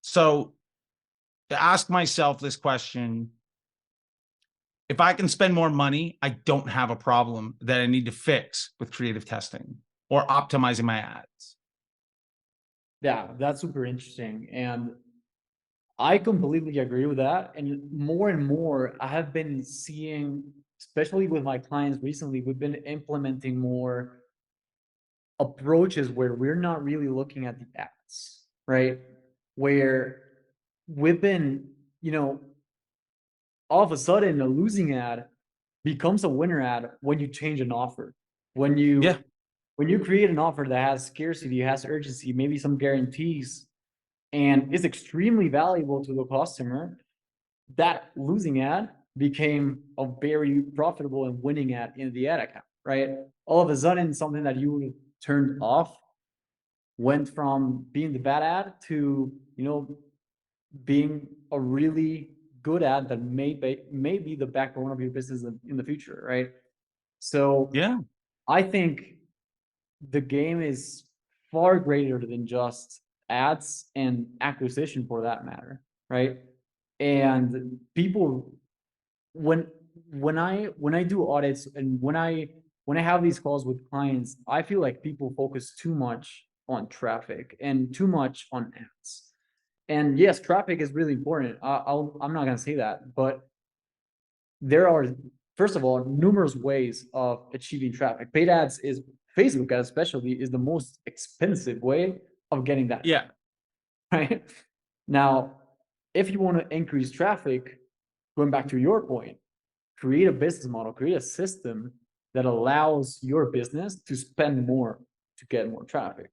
So to ask myself this question, if I can spend more money, I don't have a problem that I need to fix with creative testing or optimizing my ads. Yeah, that's super interesting. And I completely agree with that. And more, I have been seeing, especially with my clients recently, we've been implementing more approaches where we're not really looking at the ads, right? Where we've been, all of a sudden a losing ad becomes a winner ad when you change an offer. When you create an offer that has scarcity, has urgency, maybe some guarantees, and is extremely valuable to the customer, that losing ad became a very profitable and winning ad in the ad account, right? All of a sudden, something that you turned off went from being the bad ad to, being a really good ad that may be the backbone of your business in the future, right? So Yeah. I think the game is far greater than just ads and acquisition for that matter, right? And people, when when I do audits and when I have these calls with clients, I feel like people focus too much on traffic and too much on ads. And yes, traffic is really important. I'm not gonna say that, but there are, first of all, numerous ways of achieving traffic. Paid ads is, Facebook ads especially, is the most expensive way of getting that, Yeah. right? Now, if you want to increase traffic, going back to your point, create a business model, create a system that allows your business to spend more to get more traffic.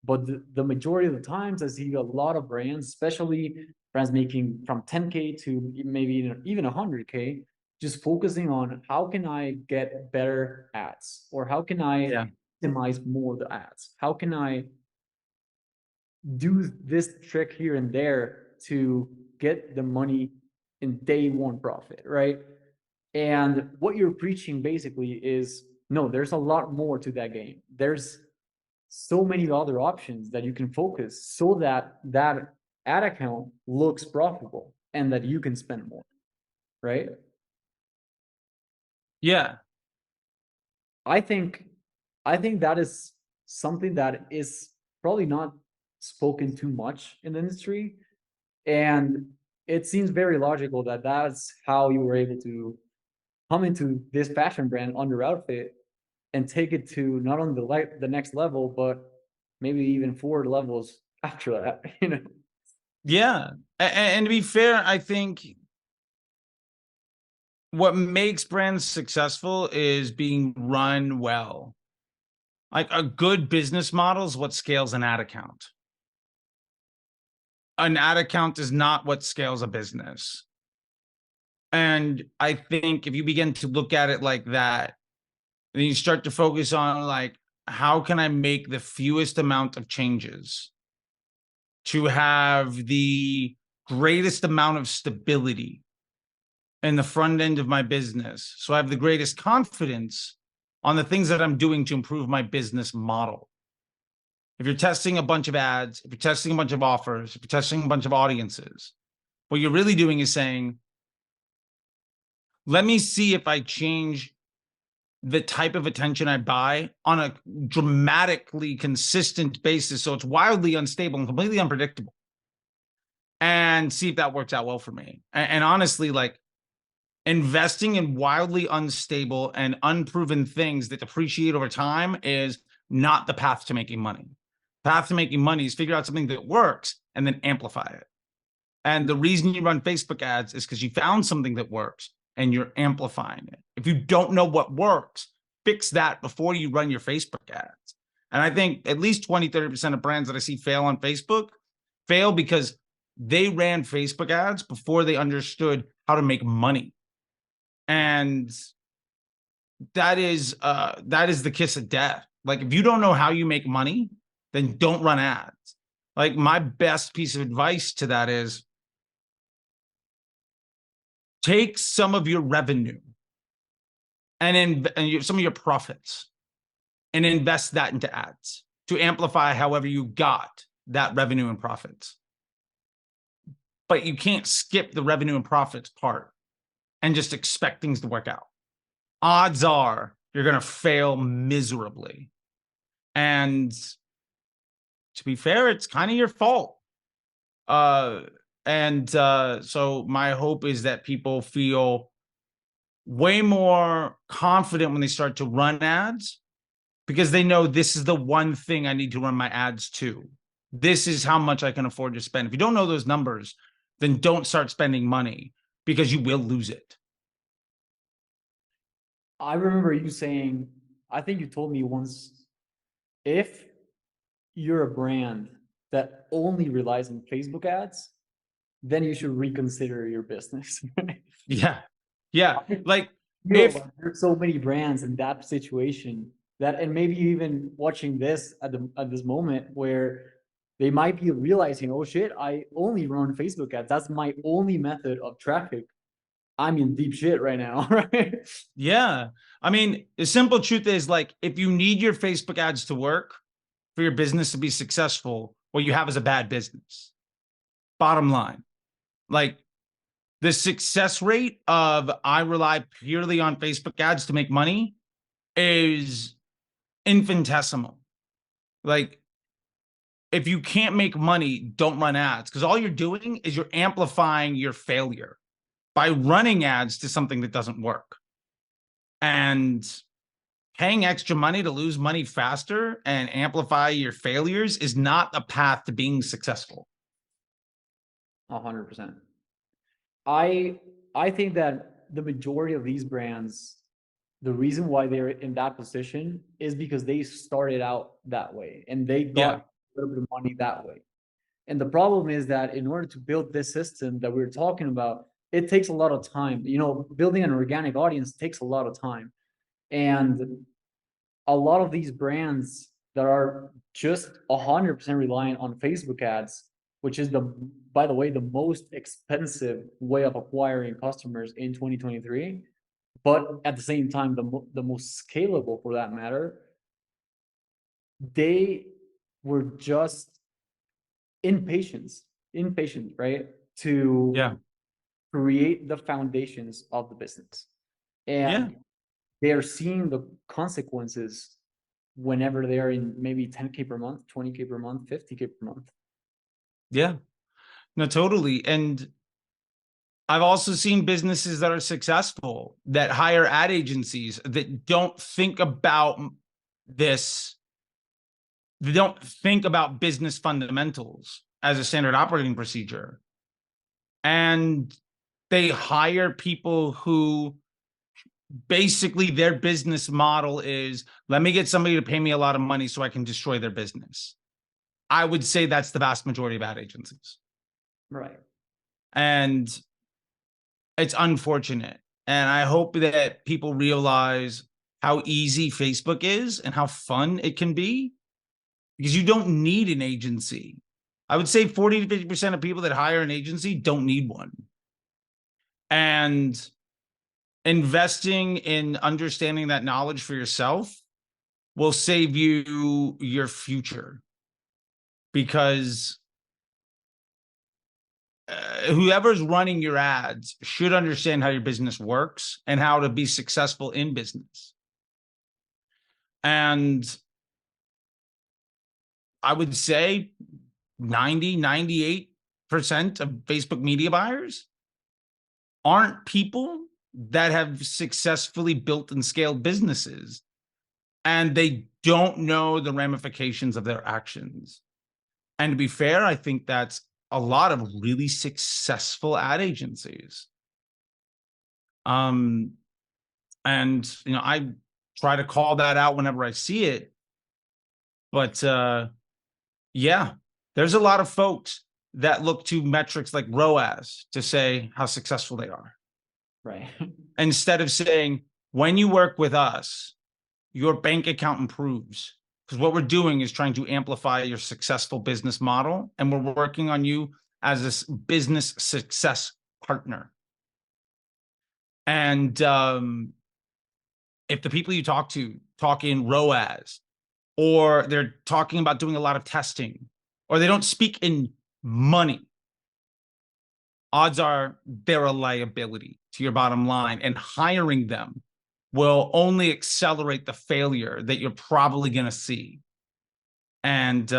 But the majority of the times, I see a lot of brands, especially brands making from 10K to maybe even 100K, just focusing on how can I get better ads, or how can I Yeah. optimize more the ads? How can I do this trick here and there to get the money in day one profit, right? And what you're preaching basically is, no, there's a lot more to that game. There's so many other options that you can focus so that that ad account looks profitable and that you can spend more, right? Yeah. I think I think that is something that is probably not spoken too much in the industry, and it seems very logical that that's how you were able to come into this fashion brand under outfit and take it to not only the next level, but maybe even 4 levels after that, you know? Yeah. And to be fair, I think what makes brands successful is being run well. Like a good business model is what scales an ad account. An ad account is not what scales a business. And I think if you begin to look at it like that, then you start to focus on like, how can I make the fewest amount of changes to have the greatest amount of stability in the front end of my business, so I have the greatest confidence on the things that I'm doing to improve my business model. If you're testing a bunch of ads, if you're testing a bunch of offers, if you're testing a bunch of audiences, what you're really doing is saying, let me see if I change the type of attention I buy on a dramatically consistent basis, so it's wildly unstable and completely unpredictable, and see if that works out well for me. And honestly, like, investing in wildly unstable and unproven things that depreciate over time is not the path to making money. Path to making money is figure out something that works and then amplify it. And the reason you run Facebook ads is because you found something that works and you're amplifying it. If you don't know what works, fix that before you run your Facebook ads. And I think at least 20-30% of brands that I see fail on Facebook fail because they ran Facebook ads before they understood how to make money. And that is the kiss of death. Like, if you don't know how you make money, then don't run ads. Like, my best piece of advice to that is take some of your revenue and some of your profits and invest that into ads to amplify however you got that revenue and profits. But you can't skip the revenue and profits part and just expect things to work out. Odds are you're going to fail miserably. And to be fair, it's kind of your fault. So my hope is that people feel way more confident when they start to run ads, because they know this is the one thing I need to run my ads to. This is how much I can afford to spend. If you don't know those numbers, then don't start spending money, because you will lose it. I remember you saying, I think you told me once, if you're a brand that only relies on Facebook ads, then you should reconsider your business. Yeah. Yeah. Like, Like there's so many brands in that situation that, and maybe even watching this at this moment where they might be realizing, oh shit, I only run Facebook ads. That's my only method of traffic. I'm in deep shit right now, right? yeah. I mean, the simple truth is, like, if you need your Facebook ads to work for your business to be successful, what you have is a bad business. Bottom line, like the success rate of I rely purely on Facebook ads to make money is infinitesimal. Like, if you can't make money, don't run ads, because all you're doing is you're amplifying your failure by running ads to something that doesn't work. And paying extra money to lose money faster and amplify your failures is not a path to being successful. 100%. I think that the majority of these brands, the reason why they're in that position is because they started out that way and they got a little bit of money that way. And the problem is that in order to build this system that we're talking about, it takes a lot of time. You know, building an organic audience takes a lot of time. And a lot of these brands that are just 100% reliant on Facebook ads, which is by the way, the most expensive way of acquiring customers in 2023, but at the same time, the most scalable for that matter, they were just impatient, right? To create the foundations of the business. And they are seeing the consequences whenever they are in maybe 10K per month, 20K per month, 50K per month. Yeah, no, totally. And I've also seen businesses that are successful that hire ad agencies that don't think about this. They don't think about business fundamentals as a standard operating procedure. And they hire people who basically their business model is, let me get somebody to pay me a lot of money so I can destroy their business. I would say that's the vast majority of ad agencies. Right. And it's unfortunate. And I hope that people realize how easy Facebook is and how fun it can be, because you don't need an agency. I would say 40 to 50% of people that hire an agency don't need one. And investing in understanding that knowledge for yourself will save you your future, because whoever's running your ads should understand how your business works and how to be successful in business. And I would say 90, 98% of Facebook media buyers aren't people that have successfully built and scaled businesses, and they don't know the ramifications of their actions. And to be fair, I think that's a lot of really successful ad agencies. And I try to call that out whenever I see it. But yeah, there's a lot of folks that look to metrics like ROAS to say how successful they are. Right. Instead of saying, when you work with us, your bank account improves. Because what we're doing is trying to amplify your successful business model, and we're working on you as a business success partner. And if the people you talk to talk in ROAS, or they're talking about doing a lot of testing, or they don't speak in money, odds are they're a liability to your bottom line, and hiring them will only accelerate the failure that you're probably going to see. And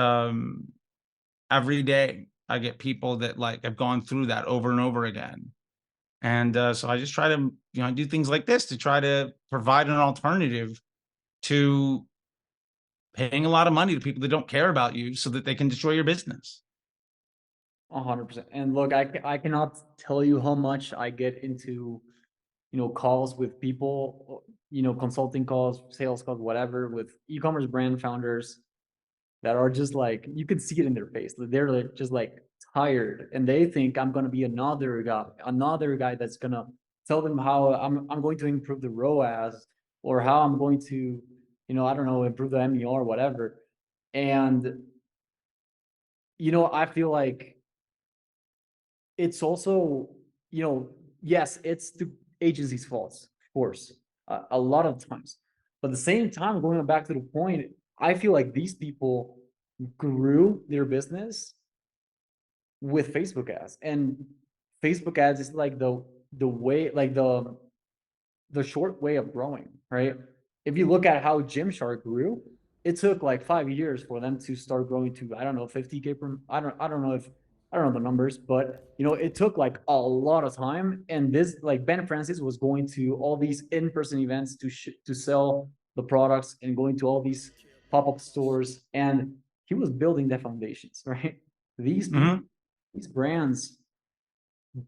every day I get people that like have gone through that over and over again. And so I just try to, do things like this to try to provide an alternative to paying a lot of money to people that don't care about you so that they can destroy your business. 100%. And look, I cannot tell you how much I get into, calls with people, consulting calls, sales calls, whatever, with e-commerce brand founders that are just like, you can see it in their face. They're like, just like tired, and they think I'm going to be another guy that's going to tell them how I'm going to improve the ROAS, or how I'm going to, I don't know, improve the MER or whatever. And, I feel like it's also, yes, it's the agency's faults, of course, a lot of times. But at the same time, going back to the point, I feel like these people grew their business with Facebook ads. And Facebook ads is like the way, like the short way of growing, right? If you look at how Gymshark grew, it took like 5 years for them to start growing to, I don't know, 50K per, I don't know the numbers, but it took like a lot of time. And this, like, Ben Francis was going to all these in-person events to sell the products and going to all these pop-up stores, and he was building the foundations, right? These people, Mhm. these brands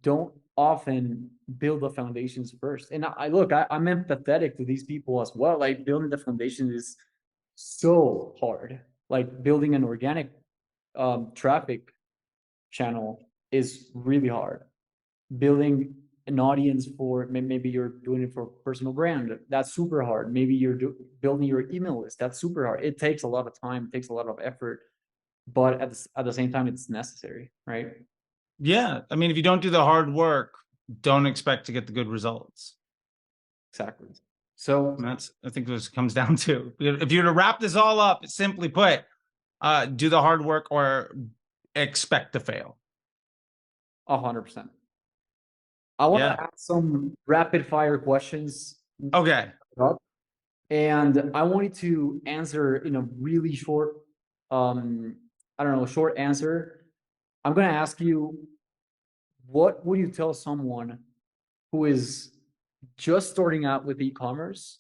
don't often build the foundations first. And I'm empathetic to these people as well. Like, building the foundation is so hard. Like, building an organic traffic channel is really hard. Building an audience for, maybe you're doing it for personal brand, that's super hard. Maybe you're building your email list, that's super hard. It takes a lot of time, it takes a lot of effort, but at the same time, it's necessary, right? Yeah. I mean, if you don't do the hard work, don't expect to get the good results. Exactly. And So that's, I think, what it comes down to. If you're to wrap this all up, simply put, do the hard work or expect to fail. 100%. I want Yeah. to ask some rapid fire questions Okay. up, and I want you to answer in a really short, um, I don't know, short answer. I'm going to ask you, what would you tell someone who is just starting out with e-commerce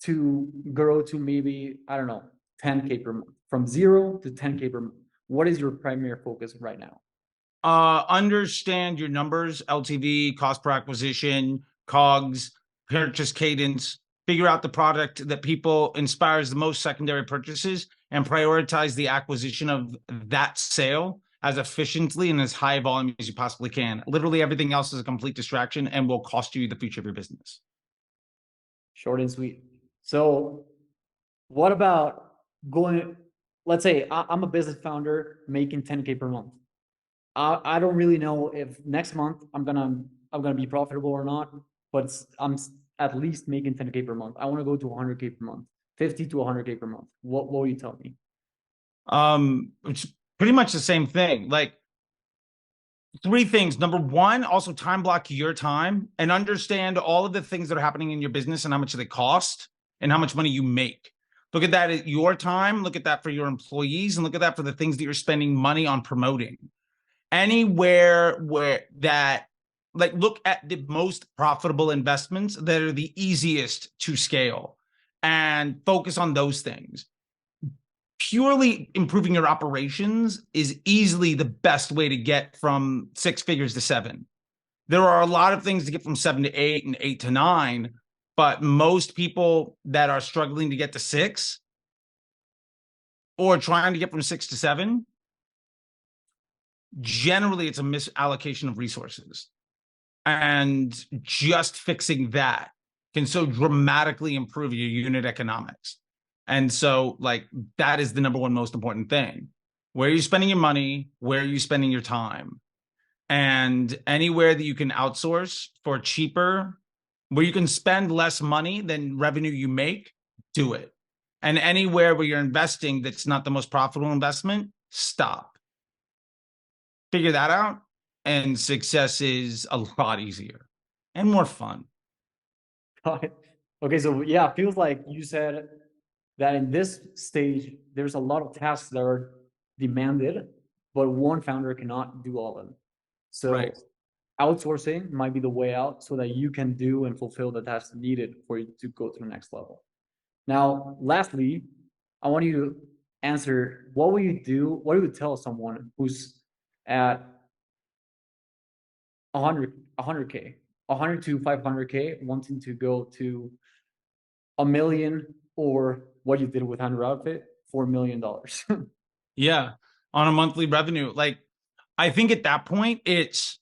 to grow to, maybe, I don't know, 10K per month, from 0 to 10K per month? What is your primary focus right now? Understand your numbers, LTV, cost per acquisition, COGS, purchase cadence, figure out the product that people inspires the most secondary purchases, and prioritize the acquisition of that sale as efficiently and as high volume as you possibly can. Literally everything else is a complete distraction and will cost you the future of your business. Short and sweet. So, what about going, let's say I'm a business founder making 10K per month. I don't really know if next month I'm gonna be profitable or not, but I'm at least making 10K per month. I want to go to 100K per month, 50 to 100K per month. What will you tell me? It's pretty much the same thing. Like, three things. Number one, also time block your time and understand all of the things that are happening in your business and how much they cost and how much money you make. Look at that at your time, look at that for your employees, and look at that for the things that you're spending money on promoting. Anywhere where that, like, look at the most profitable investments that are the easiest to scale and focus on those things. Purely improving your operations is easily the best way to get from 6 figures to 7. There are a lot of things to get from 7 to 8 and 8 to 9, but most people that are struggling to get to 6 or trying to get from 6 to 7, generally it's a misallocation of resources. And just fixing that can so dramatically improve your unit economics. And so, like, that is the number one most important thing. Where are you spending your money? Where are you spending your time? And anywhere that you can outsource for cheaper, where you can spend less money than revenue you make, do it. And anywhere where you're investing that's not the most profitable investment, stop. Figure that out, and success is a lot easier and more fun. Okay, so yeah, it feels like you said that in this stage, there's a lot of tasks that are demanded, but one founder cannot do all of them. Right. So outsourcing might be the way out so that you can do and fulfill the tasks needed for you to go to the next level. Now, lastly, I want you to answer, what will you do? What do you tell someone who's at 100K, 100 to 500K, wanting to go to a million, or what you did with Hundred Outfit, $4 million? Yeah. On a monthly revenue. Like, I think at that point, it's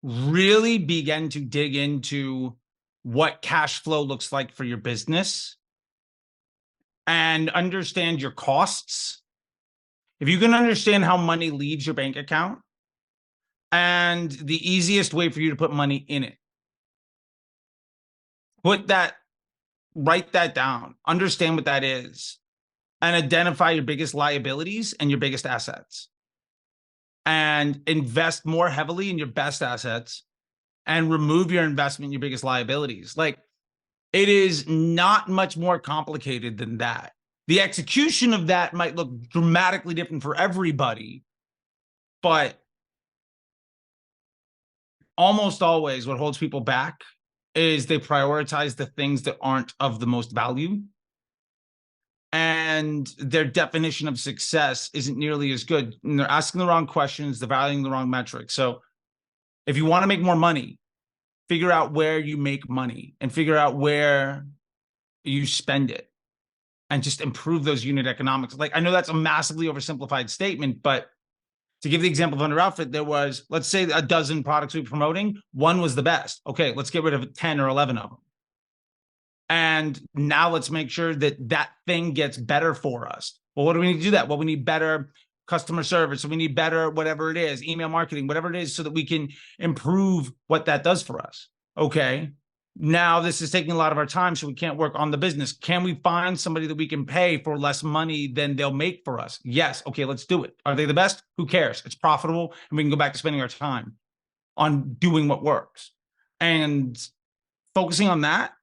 really begin to dig into what cash flow looks like for your business and understand your costs. If you can understand how money leaves your bank account and the easiest way for you to put money in it, put that, write that down, understand what that is, and identify your biggest liabilities and your biggest assets, and invest more heavily in your best assets and remove your investment in your biggest liabilities. Like, it is not much more complicated than that. The execution of that might look dramatically different for everybody, but almost always what holds people back is they prioritize the things that aren't of the most value. And their definition of success isn't nearly as good. And they're asking the wrong questions, they're valuing the wrong metrics. So if you want to make more money, figure out where you make money and figure out where you spend it and just improve those unit economics. Like, I know that's a massively oversimplified statement, but to give the example of Under Outfit, there was, let's say, a dozen products we were promoting. One was the best. Okay, let's get rid of 10 or 11 of them. And now let's make sure that that thing gets better for us. Well, what do we need to do that? Well, we need better customer service. So we need better, whatever it is, email marketing, whatever it is, so that we can improve what that does for us. Okay. Now this is taking a lot of our time, so we can't work on the business. Can we find somebody that we can pay for less money than they'll make for us? Yes. Okay, let's do it. Are they the best? Who cares? It's profitable, and we can go back to spending our time on doing what works. And focusing on that,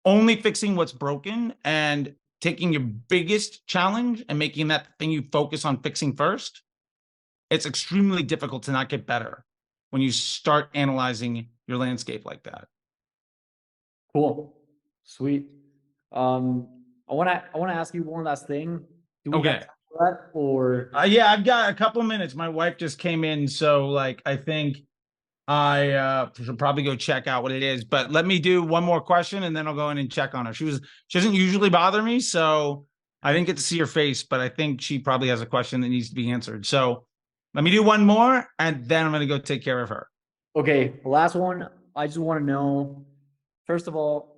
only fixing what's broken, and taking your biggest challenge and making that thing you focus on fixing first, it's extremely difficult to not get better when you start analyzing your landscape like that. Cool. Sweet. I wanna ask you one last thing. Do we have Okay. time for that, or Yeah, I've got a couple minutes. My wife just came in, so like I think I should probably go check out what it is. But let me do one more question, and then I'll go in and check on her. She doesn't usually bother me, so I didn't get to see her face, but I think she probably has a question that needs to be answered. So let me do one more, and then I'm going to go take care of her. okay, last one. I just want to know, first of all,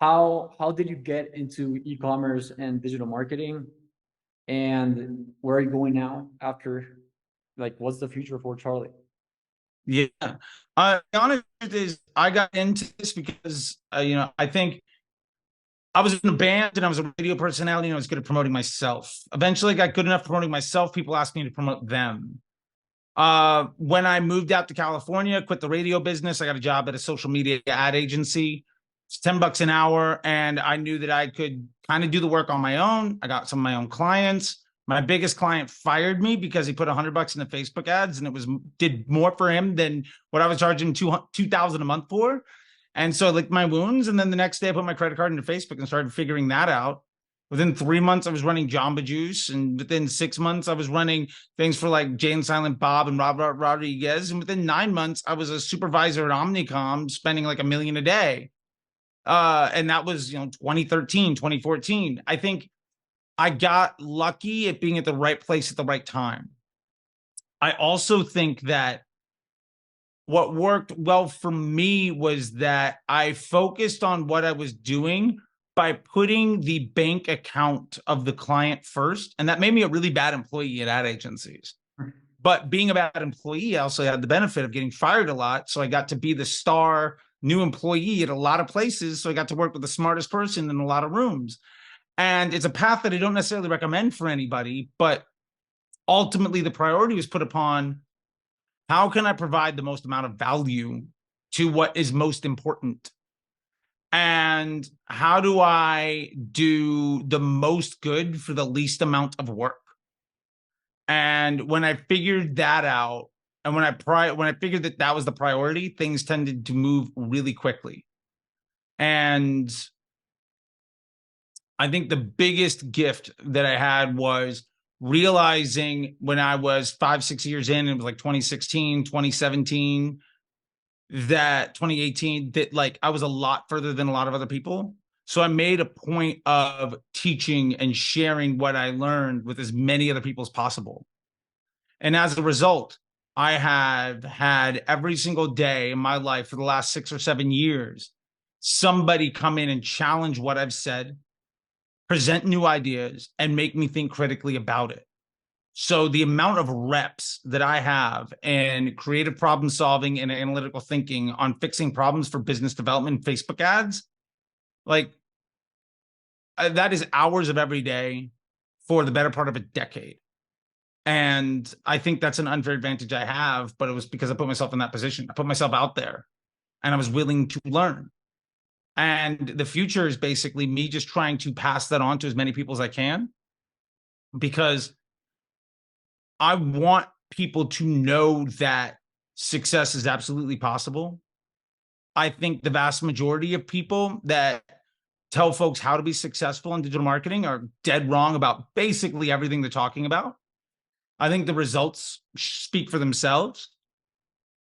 how did you get into e-commerce and digital marketing, and where are you going now after? Like, what's the future for Charley? Yeah. The honest truth is, I got into this because, I think I was in a band and I was a radio personality and I was good at promoting myself. Eventually, I got good enough promoting myself. People asked me to promote them. When I moved out to California, quit the radio business, I got a job at a social media ad agency. It's $10 an hour. And I knew that I could kind of do the work on my own. I got some of my own clients. My biggest client fired me because he put $100 into Facebook ads, and it did more for him than what I was charging $2,000 a month for. And so I licked my wounds. And then the next day I put my credit card into Facebook and started figuring that out. Within 3 months, I was running Jamba Juice. And within 6 months, I was running things for like Jay and Silent Bob and Robert Rodriguez. And within 9 months, I was a supervisor at Omnicom, spending like $1 million a day. And that was, 2013, 2014. I think I got lucky at being at the right place at the right time. I also think that what worked well for me was that I focused on what I was doing by putting the bank account of the client first. And that made me a really bad employee at ad agencies. But being a bad employee, I also had the benefit of getting fired a lot. So I got to be the star new employee at a lot of places. So I got to work with the smartest person in a lot of rooms. And it's a path that I don't necessarily recommend for anybody, but ultimately the priority was put upon, how can I provide the most amount of value to what is most important? And how do I do the most good for the least amount of work? And when I figured that out, and when I figured that that was the priority, things tended to move really quickly. And I think the biggest gift that I had was realizing when I was 5-6 years in, it was like 2016, 2017, that 2018, that like I was a lot further than a lot of other people. So I made a point of teaching and sharing what I learned with as many other people as possible. And as a result, I have had every single day in my life for the last 6 or 7 years, somebody come in and challenge what I've said, present new ideas, and make me think critically about it. So the amount of reps that I have in creative problem solving and analytical thinking on fixing problems for business development, Facebook ads, like that is hours of every day for the better part of a decade. And I think that's an unfair advantage I have, but it was because I put myself in that position. I put myself out there and I was willing to learn. And the future is basically me just trying to pass that on to as many people as I can, because I want people to know that success is absolutely possible. I think the vast majority of people that tell folks how to be successful in digital marketing are dead wrong about basically everything they're talking about. I think the results speak for themselves.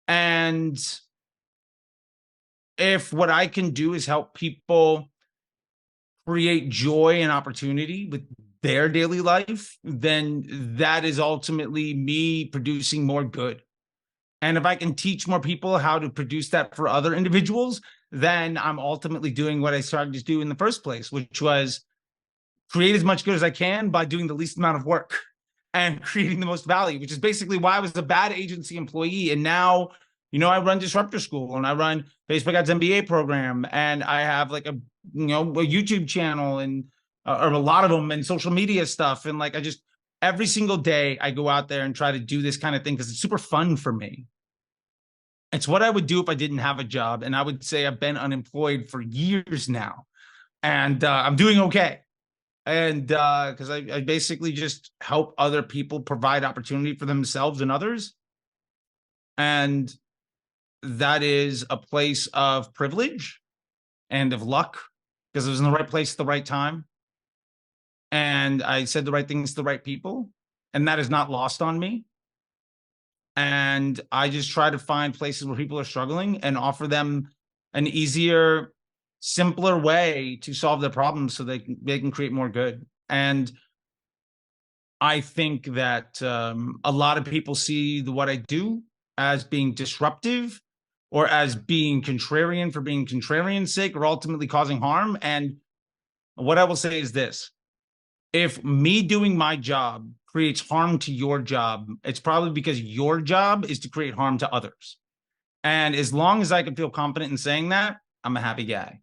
And if what I can do is help people create joy and opportunity with their daily life, then that is ultimately me producing more good. And if I can teach more people how to produce that for other individuals, then I'm ultimately doing what I started to do in the first place, which was create as much good as I can by doing the least amount of work and creating the most value, which is basically why I was a bad agency employee. And now, I run Disruptor School and I run Facebook Ads MBA program, and I have like a YouTube channel and or a lot of them, and social media stuff. And like, every single day I go out there and try to do this kind of thing because it's super fun for me. It's what I would do if I didn't have a job. And I would say I've been unemployed for years now, and I'm doing okay. And because I basically just help other people provide opportunity for themselves and others. And that is a place of privilege and of luck, because I was in the right place at the right time. And I said the right things to the right people. And that is not lost on me. And I just try to find places where people are struggling and offer them an easier, simpler way to solve their problems so they can create more good. And I think that a lot of people see what I do as being disruptive or as being contrarian for being contrarian's sake, or ultimately causing harm. And what I will say is this: if me doing my job creates harm to your job, it's probably because your job is to create harm to others. And as long as I can feel confident in saying that, I'm a happy guy.